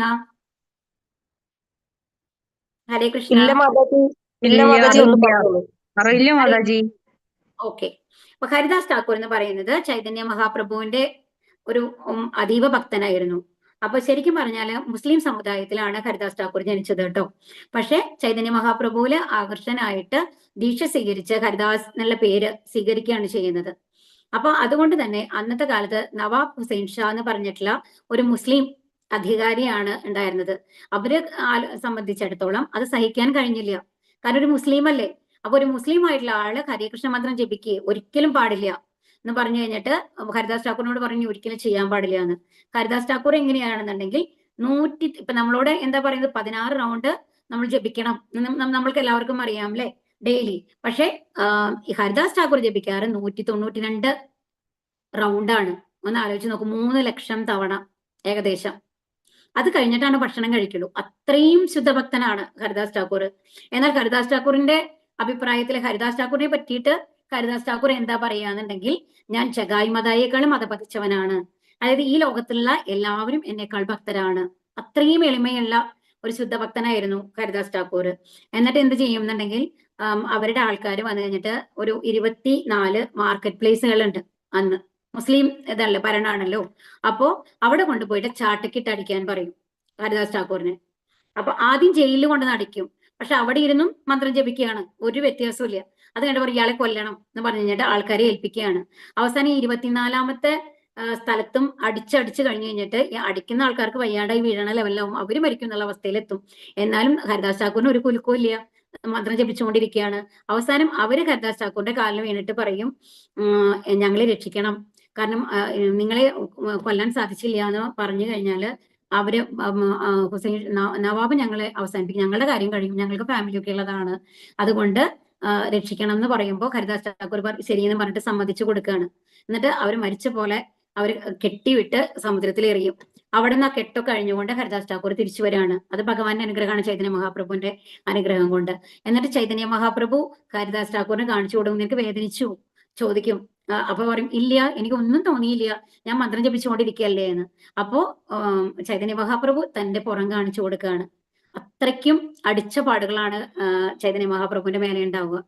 ഹരേ കൃഷ്ണ. ഓക്കെ. അപ്പൊ ഹരിദാസ് ഠാക്കൂർ എന്ന് പറയുന്നത് ചൈതന്യ മഹാപ്രഭുവിന്റെ ഒരു അതീവ ഭക്തനായിരുന്നു. അപ്പൊ ശരിക്കും പറഞ്ഞാല് മുസ്ലിം സമുദായത്തിലാണ് ഹരിദാസ് ഠാക്കൂർ ജനിച്ചത് കേട്ടോ. പക്ഷെ ചൈതന്യ മഹാപ്രഭുവില് ആകർഷനായിട്ട് ദീക്ഷ സ്വീകരിച്ച് ഹരിദാസ് എന്നുള്ള പേര് സ്വീകരിക്കുകയാണ് ചെയ്യുന്നത്. അപ്പൊ അതുകൊണ്ട് തന്നെ അന്നത്തെ കാലത്ത് നവാബ് ഹുസൈൻ ഷാ എന്ന് പറഞ്ഞിട്ടുള്ള ഒരു മുസ്ലിം അധികാരിയാണ് ഉണ്ടായിരുന്നത്. അവരെ സംബന്ധിച്ചിടത്തോളം അത് സഹിക്കാൻ കഴിഞ്ഞില്ല. കാരണം ഒരു മുസ്ലിം അല്ലേ. അപ്പൊ ഒരു മുസ്ലിം ആയിട്ടുള്ള ആള് ഹരേകൃഷ്ണ മന്ത്രം ജപിക്കുക ഒരിക്കലും പാടില്ല എന്ന് പറഞ്ഞു കഴിഞ്ഞിട്ട് ഹരിദാസ് ഠാക്കൂറിനോട് പറഞ്ഞു ഒരിക്കലും ചെയ്യാൻ പാടില്ല എന്ന്. ഹരിദാസ് ഠാക്കൂർ എങ്ങനെയാണെന്നുണ്ടെങ്കിൽ ഇപ്പൊ നമ്മളോട് എന്താ പറയുന്നത് 16 റൗണ്ട് നമ്മൾ ജപിക്കണം നമ്മൾക്ക് എല്ലാവർക്കും അറിയാം അല്ലെ, ഡെയിലി. പക്ഷെ ഹരിദാസ് ഠാക്കൂർ ജപിക്കാറ് 192 റൗണ്ടാണ്. ഒന്ന് ആലോചിച്ച് നോക്കും, 3 ലക്ഷം തവണ ഏകദേശം. അത് കഴിഞ്ഞിട്ടാണ് ഭക്ഷണം കഴിക്കുള്ളൂ. അത്രയും ശുദ്ധഭക്തനാണ് ഹരിദാസ് ഠാക്കൂർ. എന്നാൽ ഹരിദാസ് ഠാക്കൂറിന്റെ അഭിപ്രായത്തിൽ ഹരിദാസ് ഠാക്കൂറിനെ പറ്റിയിട്ട് ഹരിദാസ് ഠാക്കൂർ എന്താ പറയാന്നുണ്ടെങ്കിൽ, ഞാൻ ചഗായി മതായേക്കാളും മതപതിച്ചവനാണ്. അതായത് ഈ ലോകത്തുള്ള എല്ലാവരും എന്നേക്കാൾ ഭക്തരാണ്. അത്രയും എളിമയുള്ള ഒരു ശുദ്ധഭക്തനായിരുന്നു ഹരിദാസ് ഠാക്കൂർ. എന്നിട്ട് എന്ത് ചെയ്യുന്നുണ്ടെങ്കിൽ അവരുടെ ആൾക്കാർ വന്നു കഴിഞ്ഞിട്ട് ഒരു 24 മാർക്കറ്റ് പ്ലേസുകളുണ്ട് അന്ന്. മുസ്ലിം ഇതല്ല ഭരണാണല്ലോ. അപ്പോ അവിടെ കൊണ്ടുപോയിട്ട് ചാട്ടക്കിട്ട് അടിക്കാൻ പറയും ഹരിദാസ് ഠാക്കൂറിന്. അപ്പൊ ആദ്യം ജയിലിൽ കൊണ്ട് അടിക്കും. പക്ഷെ അവിടെ ഇരുന്നും മന്ത്രം ജപിക്കുകയാണ്, ഒരു വ്യത്യാസവും ഇല്ല. അത് കണ്ടവർ ഇയാളെ കൊല്ലണം എന്ന് പറഞ്ഞു കഴിഞ്ഞിട്ട് ആൾക്കാരെ ഏൽപ്പിക്കുകയാണ്. അവസാനം 24ാമത്തെ സ്ഥലത്തും അടിച്ചടിച്ച് കഴിഞ്ഞു കഴിഞ്ഞിട്ട് ഈ അടിക്കുന്ന ആൾക്കാർക്ക് വയ്യാണ്ടായി വീഴണ ലെവലിലാവും, അവര് മരിക്കും എന്നുള്ള അവസ്ഥയിലെത്തും. എന്നാലും ഹരിദാസ് ഠാക്കൂറിന് ഒരു കുലുക്കവും ഇല്ല, മന്ത്രം ജപിച്ചുകൊണ്ടിരിക്കുകയാണ്. അവസാനം അവര് ഹരിദാസ് ഠാക്കൂറിന്റെ കാലിൽ വീണിട്ട് പറയും, ഞങ്ങളെ രക്ഷിക്കണം, കാരണം നിങ്ങളെ കൊല്ലാൻ സാധിച്ചില്ല എന്ന് പറഞ്ഞു കഴിഞ്ഞാൽ അവര് ഹുസൈൻ നവാബ് ഞങ്ങളെ അവസാനിപ്പിക്കും, ഞങ്ങളുടെ കാര്യം കഴിയും, ഞങ്ങൾക്ക് ഫാമിലി ഒക്കെ ഉള്ളതാണ്, അതുകൊണ്ട് രക്ഷിക്കണം എന്ന് പറയുമ്പോൾ ഹരിദാസ് ഠാക്കൂർ ശരിയെന്ന് പറഞ്ഞിട്ട് സമ്മതിച്ചു കൊടുക്കുകയാണ്. എന്നിട്ട് അവർ മരിച്ച പോലെ അവർ കെട്ടിവിട്ട് സമുദ്രത്തിൽ എറിയും. അവിടെ നിന്ന് ആ കെട്ടൊക്കെ കഴിഞ്ഞുകൊണ്ട് ഹരിദാസ് ഠാക്കൂർ തിരിച്ചു വരികയാണ്. അത് ഭഗവാന്റെ അനുഗ്രഹമാണ്, ചൈതന്യ മഹാപ്രഭുവിന്റെ അനുഗ്രഹം കൊണ്ട്. എന്നിട്ട് ചൈതന്യ മഹാപ്രഭു ഹരിദാസ് ഠാക്കൂറിന് കാണിച്ചു കൊടുക്കും, നിനക്ക് വേദനിച്ചു ചോദിക്കും. അപ്പൊ പറയും ഇല്ല, എനിക്ക് ഒന്നും തോന്നിയില്ല, ഞാൻ മന്ത്രം ജപിച്ചുകൊണ്ടിരിക്കുകയല്ലേ എന്ന്. അപ്പോ ചൈതന്യ മഹാപ്രഭു തന്റെ പുറം കാണിച്ചു കൊടുക്കുകയാണ്. അത്രയ്ക്കും അടിച്ച പാടുകളാണ് ചൈതന്യ മഹാപ്രഭുവിന്റെ മേലെ ഉണ്ടാവുക.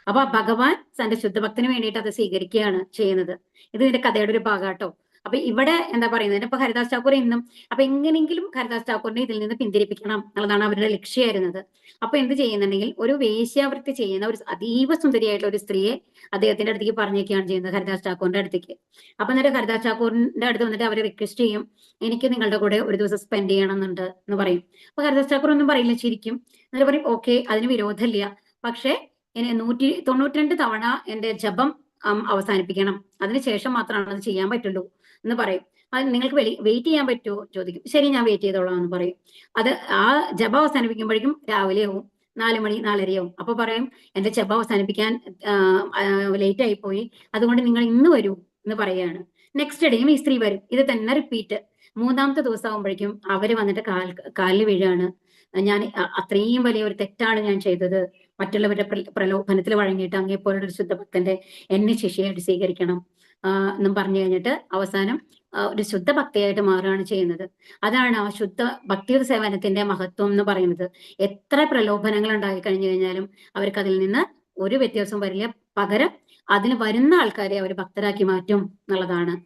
അപ്പൊ ഭഗവാൻ തന്റെ ശുദ്ധഭക്തിന് വേണ്ടിയിട്ട് അത് സ്വീകരിക്കുകയാണ് ചെയ്യുന്നത്. ഇത് ഇതിന്റെ കഥയുടെ ഒരു ഭാഗാട്ടോ. അപ്പൊ ഇവിടെ എന്താ പറയുന്നത്, ഇപ്പൊ ഹരിദാസ് ഠാക്കൂർ ഇന്നും അപ്പൊ എങ്ങനെയെങ്കിലും ഹരിദാസ് ഠാക്കൂറിനെ ഇതിൽ നിന്ന് പിന്തിരിപ്പിക്കണം എന്നുള്ളതാണ് അവരുടെ ലക്ഷ്യമായിരുന്നത്. അപ്പൊ എന്ത് ചെയ്യുന്നുണ്ടെങ്കിൽ ഒരു വേശ്യാവൃത്തി ചെയ്യുന്ന ഒരു അതീവ സുന്ദരിയായിട്ടുള്ള ഒരു സ്ത്രീയെ അദ്ദേഹത്തിന്റെ അടുത്തേക്ക് പറഞ്ഞേക്കുകയാണ് ചെയ്യുന്നത്, ഹരിദാസ് ഠാക്കൂറിന്റെ അടുത്തേക്ക്. അപ്പൊ എന്നിട്ട് ഹരിദാസ് ഠാക്കൂറിന്റെ അടുത്ത് വന്നിട്ട് അവരെ റിക്വസ്റ്റ് ചെയ്യും, എനിക്ക് നിങ്ങളുടെ കൂടെ ഒരു ദിവസം സ്പെൻഡ് ചെയ്യണമെന്നുണ്ട് എന്ന് പറയും. അപ്പൊ ഹരിദാസ് ഠാക്കൂർ ഒന്നും പറയില്ല, ചിരിക്കും. എന്നിട്ട് പറയും ഓക്കെ, അതിന് വിരോധമില്ല, പക്ഷെ 192 തവണ എന്റെ ജപം അവസാനിപ്പിക്കണം, അതിനുശേഷം മാത്രമാണ് അത് ചെയ്യാൻ പറ്റുള്ളൂ എന്ന് പറയും. അത് നിങ്ങൾക്ക് വെയിറ്റ് ചെയ്യാൻ പറ്റുമോ ചോദിക്കും. ശരി, ഞാൻ വെയിറ്റ് ചെയ്തോളാം എന്ന് പറയും. അത് ആ ജപം അവസാനിപ്പിക്കുമ്പോഴേക്കും രാവിലെ ആവും, 4 മണി 4:30 അപ്പൊ പറയും എന്റെ ജപം അവസാനിപ്പിക്കാൻ ലേറ്റ് ആയിപ്പോയി, അതുകൊണ്ട് നിങ്ങൾ ഇന്ന് വരൂ എന്ന് പറയാണ്. നെക്സ്റ്റ് ഡേയും ഈ സ്ത്രീ വരും, ഇത് തന്നെ റിപ്പീറ്റ്. 3-ാമത്തെ ദിവസം ആകുമ്പോഴേക്കും അവര് വന്നിട്ട് കാലിൽ വീഴാണ്, ഞാൻ അത്രയും വലിയ ഒരു തെറ്റാണ് ഞാൻ ചെയ്തത്, മറ്റുള്ളവരുടെ പ്രലോഭനത്തിൽ വഴങ്ങിയിട്ട് അങ്ങേപ്പോലുള്ള ഒരു ശുദ്ധഭക്തന്റെ എന്നെ ശിഷ്യയായിട്ട് സ്വീകരിക്കണം എന്നും പറഞ്ഞു കഴിഞ്ഞിട്ട് അവസാനം ഒരു ശുദ്ധ ഭക്തിയായിട്ട് മാറുകയാണ് ചെയ്യുന്നത്. അതാണ് ആ ശുദ്ധ ഭക്തി സേവനത്തിന്റെ മഹത്വം എന്ന് പറയുന്നത്. എത്ര പ്രലോഭനങ്ങൾ ഉണ്ടായി കഴിഞ്ഞു കഴിഞ്ഞാലും അവർക്ക് അതിൽ നിന്ന് ഒരു വ്യത്യാസവും വരില്ല, പകരം അതിന് വരുന്ന ആൾക്കാരെ അവർ ഭക്തരാക്കി മാറ്റും എന്നുള്ളതാണ്.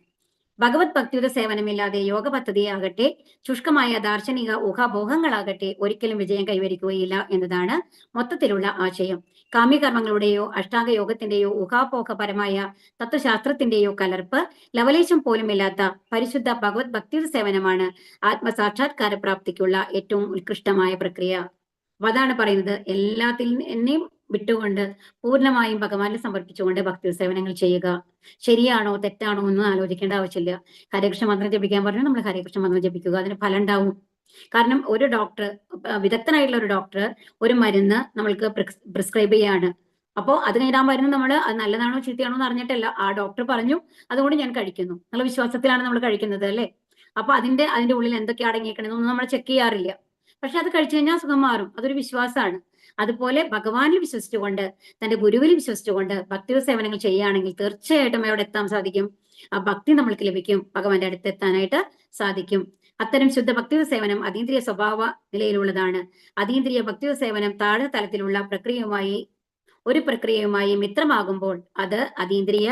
ഭഗവത് ഭക്തിയുടെ സേവനമില്ലാതെ യോഗ പദ്ധതിയാകട്ടെ ശുഷ്കമായ ദാർശനിക ഊഹാഭോഹങ്ങളാകട്ടെ ഒരിക്കലും വിജയം കൈവരിക്കുകയില്ല എന്നതാണ് മൊത്തത്തിലുള്ള ആശയം. കാമ്യകർമ്മങ്ങളുടെയോ അഷ്ടാംഗ യോഗത്തിന്റെയോ ഊഹാപോഹപരമായ തത്വശാസ്ത്രത്തിന്റെയോ കലർപ്പ് ലവലേശം പോലുമില്ലാത്ത പരിശുദ്ധ ഭഗവത് ഭക്തിയുടെ സേവനമാണ് ആത്മസാക്ഷാത്കാര പ്രാപ്തിക്കുള്ള ഏറ്റവും ഉത്കൃഷ്ടമായ പ്രക്രിയ. അതാണ് പറയുന്നത്, എല്ലാത്തിനെയും വിട്ടുകൊണ്ട് പൂർണ്ണമായും ഭഗവാനെ സമർപ്പിച്ചുകൊണ്ട് ഭക്തി സേവനങ്ങൾ ചെയ്യുക. ശരിയാണോ തെറ്റാണോ ഒന്നും ആലോചിക്കേണ്ട ആവശ്യമില്ല. ഹരേകൃഷ്ണ മന്ത്രം ജപിക്കാൻ പറഞ്ഞാൽ നമ്മൾ ഹരേകൃഷ്ണ മന്ത്രം ജപിക്കുക, അതിന് ഫലം ഉണ്ടാവും. കാരണം ഒരു ഡോക്ടർ, വിദഗ്ധനായിട്ടുള്ള ഒരു ഡോക്ടർ ഒരു മരുന്ന് നമ്മൾക്ക് പ്രിസ്ക്രൈബ് ചെയ്യാണ്. അപ്പോൾ അത് കഴിഞ്ഞാൽ ആ മരുന്ന് നമ്മൾ അത് നല്ലതാണോ ചീത്തയാണോ എന്ന് അറിഞ്ഞിട്ടല്ല, ആ ഡോക്ടർ പറഞ്ഞു അതുകൊണ്ട് ഞാൻ കഴിക്കുന്നു എന്നുള്ള വിശ്വാസത്തിലാണ് നമ്മൾ കഴിക്കുന്നത് അല്ലേ. അപ്പൊ അതിന്റെ ഉള്ളിൽ എന്തൊക്കെ അടങ്ങിയിരിക്കണമെന്നൊന്നും നമ്മൾ ചെക്ക് ചെയ്യാറില്ല. പക്ഷെ അത് കഴിച്ചു കഴിഞ്ഞാൽ സുഖം മാറും, അതൊരു വിശ്വാസമാണ്. അതുപോലെ ഭഗവാനിൽ വിശ്വസിച്ചുകൊണ്ട് തന്റെ ഗുരുവിൽ വിശ്വസിച്ചുകൊണ്ട് ഭക്തി സേവനങ്ങൾ ചെയ്യുകയാണെങ്കിൽ തീർച്ചയായിട്ടും അവിടെ എത്താൻ സാധിക്കും. ആ ഭക്തി നമ്മൾക്ക് ലഭിക്കും, ഭഗവാന്റെ അടുത്ത് എത്താനായിട്ട് സാധിക്കും. അത്തരം ശുദ്ധ ഭക്തി സേവനം അതീന്ദ്രിയ സ്വഭാവ നിലയിലുള്ളതാണ്. അതീന്ദ്രിയ ഭക്തി സേവനം താഴ്ന്ന തലത്തിലുള്ള പ്രക്രിയയുമായി മിത്രമാകുമ്പോൾ അത് അതീന്ദ്രിയ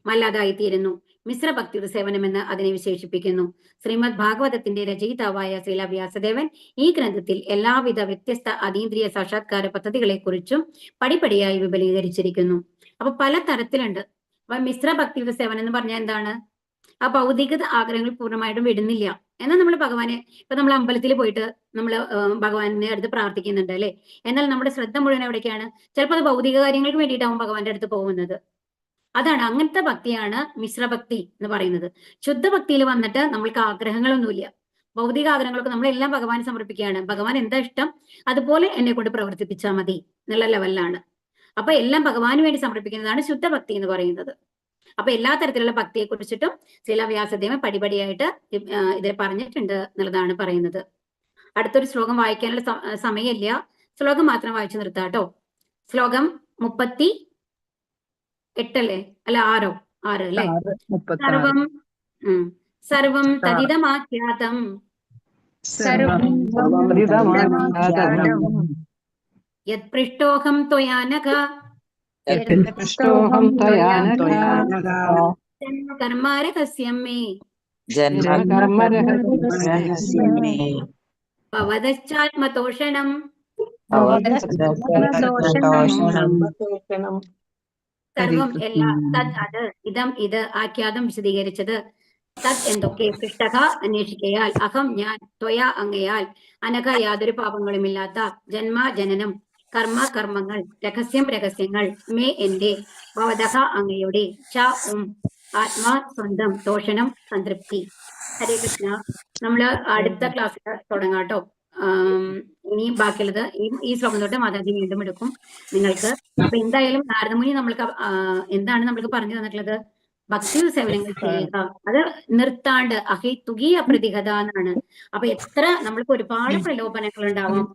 മല്ലാതായിത്തീരുന്നു. മിശ്ര ഭക്തിയുടെ സേവനമെന്ന് അതിനെ വിശേഷിപ്പിക്കുന്നു. ശ്രീമദ് ഭാഗവതത്തിന്റെ രചയിതാവായ ശ്രീല വ്യാസദേവൻ ഈ ഗ്രന്ഥത്തിൽ എല്ലാവിധ വ്യത്യസ്ത അതീന്ദ്രിയ സാക്ഷാത്കാര പദ്ധതികളെ കുറിച്ചും പടിപടിയായി വിപുലീകരിച്ചിരിക്കുന്നു. അപ്പൊ പല തരത്തിലുണ്ട്. അപ്പൊ മിശ്ര ഭക്തിയുടെ സേവനം എന്ന് പറഞ്ഞാൽ എന്താണ്? ആ ഭൗതിക ആഗ്രഹങ്ങൾ പൂർണ്ണമായിട്ടും വിടുന്നില്ല. എന്നാൽ നമ്മൾ ഭഗവാനെ, ഇപ്പൊ നമ്മൾ അമ്പലത്തിൽ പോയിട്ട് നമ്മൾ ഭഗവാനെ അടുത്ത് പ്രാർത്ഥിക്കുന്നുണ്ട് അല്ലെ, എന്നാൽ നമ്മുടെ ശ്രദ്ധ മുഴുവൻ എവിടേക്കാണ്? ചിലപ്പോൾ അത് ഭൗതിക കാര്യങ്ങൾക്ക് വേണ്ടിയിട്ടാവും ഭഗവാന്റെ അടുത്ത് പോകുന്നത്. അതാണ്, അങ്ങനത്തെ ഭക്തിയാണ് മിശ്രഭക്തി എന്ന് പറയുന്നത്. ശുദ്ധഭക്തിയിൽ വന്നിട്ട് നമ്മൾക്ക് ആഗ്രഹങ്ങളൊന്നുമില്ല, ഭൗതിക ആഗ്രഹങ്ങളൊക്കെ നമ്മളെല്ലാം ഭഗവാനെ സമർപ്പിക്കുകയാണ്. ഭഗവാൻ എന്താ ഇഷ്ടം അതുപോലെ എന്നെ കൊണ്ട് പ്രവർത്തിപ്പിച്ചാൽ മതി എന്നുള്ള ലെവലിലാണ്. അപ്പൊ എല്ലാം ഭഗവാന് വേണ്ടി സമർപ്പിക്കുന്നതാണ് ശുദ്ധഭക്തി എന്ന് പറയുന്നത്. അപ്പൊ എല്ലാ തരത്തിലുള്ള ഭക്തിയെ കുറിച്ചിട്ടും ശ്രീല വ്യാസദേവൻ പടിപടിയായിട്ട് ഇതിൽ പറഞ്ഞിട്ടുണ്ട് എന്നുള്ളതാണ് പറയുന്നത്. അടുത്തൊരു ശ്ലോകം വായിക്കാനുള്ള സമയമില്ല, ശ്ലോകം മാത്രം വായിച്ചു നിർത്താട്ടോ. ശ്ലോകം 38 അല്ലേ, അല്ല 6 അല്ലേ? സർവം തദിതമാഖ്യാതം യത്പൃഷ്ടോഹം ത്വയാ നഘ ജന്മകർമാരഹസ്യം മേ ഭവതശ്ചാത്മതോഷണം സർവം എല്ലാം തത് അത് ഇതം ഇത് ആഖ്യാതം വിശദീകരിച്ചത് തത് എന്തൊക്കെ പൃഷ്ടക അന്വേഷിക്കയാൽ അഹം ഞാൻ ത്വയാ അങ്ങയാൽ അനഘ യാതൊരു പാപങ്ങളുമില്ലാത്ത ജന്മ ജനനം കർമ്മ കർമ്മങ്ങൾ രഹസ്യങ്ങൾ മേ എന്റെ ഭവതഹ അങ്ങയുടെ ച ആത്മാ സ്വന്തം തോഷണം സംതൃപ്തി. ഹരേ കൃഷ്ണ. നമ്മള് അടുത്ത ക്ലാസ്സിൽ തുടങ്ങാം കേട്ടോ. ഇനി ബാക്കിയുള്ളത് ഈ ശ്ലോകം തൊട്ട് മാതാജി വീണ്ടും എടുക്കും നിങ്ങൾക്ക്. അപ്പൊ എന്തായാലും നാരദമുനി നമ്മൾക്ക് എന്താണ് നമ്മൾക്ക് പറഞ്ഞു തന്നിട്ടുള്ളത്? ഭക്തി സേവനങ്ങൾ ചെയ്യുക, അത് നിർത്താണ്ട് അഹൈതുകി അപ്രതിഹത എന്നാണ്. അപ്പൊ എത്ര നമ്മൾക്ക് ഒരുപാട് പ്രലോഭനങ്ങൾ ഉണ്ടാവാം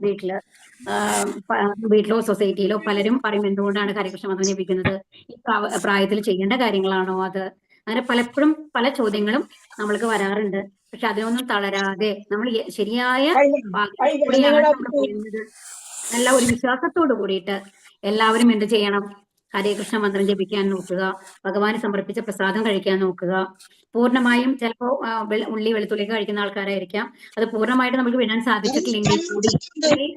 വീട്ടിലോ സൊസൈറ്റിയിലോ. പലരും പറയും എന്തുകൊണ്ടാണ് ഹരികൃഷ്ണ മന്ത്രം ജപിക്കുന്നത്, ഈ പ്രായത്തിൽ ചെയ്യേണ്ട കാര്യങ്ങളാണോ അത്? അങ്ങനെ പലപ്പോഴും പല ചോദ്യങ്ങളും നമ്മൾക്ക് വരാറുണ്ട്. പക്ഷെ അതിനൊന്നും തളരാതെ നമ്മൾ ശരിയായ കൂടിയാണ് നമ്മൾ പോകുന്നത്. നല്ല ഒരു വിശ്വാസത്തോട് കൂടിയിട്ട് എല്ലാവരും എന്ത് ചെയ്യണം? ഹരേ കൃഷ്ണ മന്ത്രം ജപിക്കാൻ നോക്കുക, ഭഗവാന് സമർപ്പിച്ച പ്രസാദം കഴിക്കാൻ നോക്കുക. പൂർണ്ണമായും ചിലപ്പോൾ ഉള്ളി വെളുത്തുള്ളിയൊക്കെ കഴിക്കുന്ന ആൾക്കാരായിരിക്കാം, അത് പൂർണ്ണമായിട്ട് നമുക്ക് വിടാൻ സാധിച്ചിട്ടില്ലെങ്കിൽ കൂടി,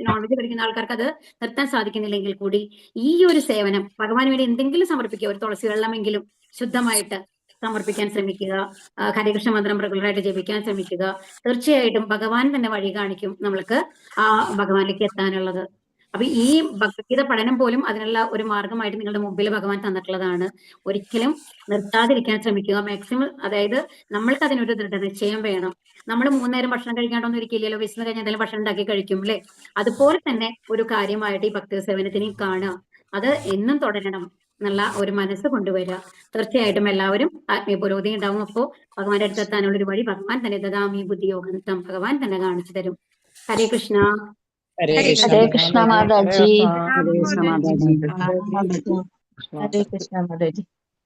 നോൺ വെജ് കഴിക്കുന്ന ആൾക്കാർക്ക് അത് നിർത്താൻ സാധിക്കുന്നില്ലെങ്കിൽ കൂടി ഈ ഒരു സേവനം ഭഗവാന് വേണ്ടി എന്തെങ്കിലും സമർപ്പിക്കുക. ഒരു തുളസി വെള്ളമെങ്കിലും ശുദ്ധമായിട്ട് സമർപ്പിക്കാൻ ശ്രമിക്കുക. ഹരികൃഷ്ണ മന്ത്രം റെഗുലറായിട്ട് ജപിക്കാൻ ശ്രമിക്കുക. തീർച്ചയായിട്ടും ഭഗവാൻ തന്നെ വഴി കാണിക്കും നമ്മൾക്ക് ആ ഭഗവാനിലേക്ക് എത്താനുള്ളത്. അപ്പൊ ഈ ഭഗവത്ഗീത പഠനം പോലും അതിനുള്ള ഒരു മാർഗമായിട്ട് നിങ്ങളുടെ മുമ്പിൽ ഭഗവാൻ തന്നിട്ടുള്ളതാണ്. ഒരിക്കലും നിർത്താതിരിക്കാൻ ശ്രമിക്കുക മാക്സിമം. അതായത് നമ്മൾക്ക് അതിനൊരു ദൃഢനിശ്ചയം വേണം. നമ്മൾ 3 നേരം ഭക്ഷണം കഴിക്കാണ്ടൊന്നും ഇരിക്കില്ലല്ലോ. വിശന്ന് കഴിഞ്ഞാൽ എന്തെങ്കിലും ഭക്ഷണം ഉണ്ടാക്കി കഴിക്കും അല്ലേ? അതുപോലെ തന്നെ ഒരു കാര്യമായിട്ട് ഈ ഭക്തി സേവനത്തിനെ കാണുക, അത് എന്നും തുടരണം എന്നുള്ള ഒരു മനസ്സ് കൊണ്ടുവരിക. തീർച്ചയായിട്ടും എല്ലാവരും ആത്മീയ പുരോഗതി ഉണ്ടാവും. അപ്പോൾ ഭഗവാന്റെ അടുത്തെത്താനുള്ള ഒരു വഴി ഭഗവാൻ തന്നെ ദദാമി ബുദ്ധിയോഗം ഭഗവാൻ തന്നെ കാണിച്ചു തരും. ഹരേ കൃഷ്ണ. ഹരേ കൃഷ്ണ മാതാജി. ഹരേ കൃഷ്ണ മാതാജി.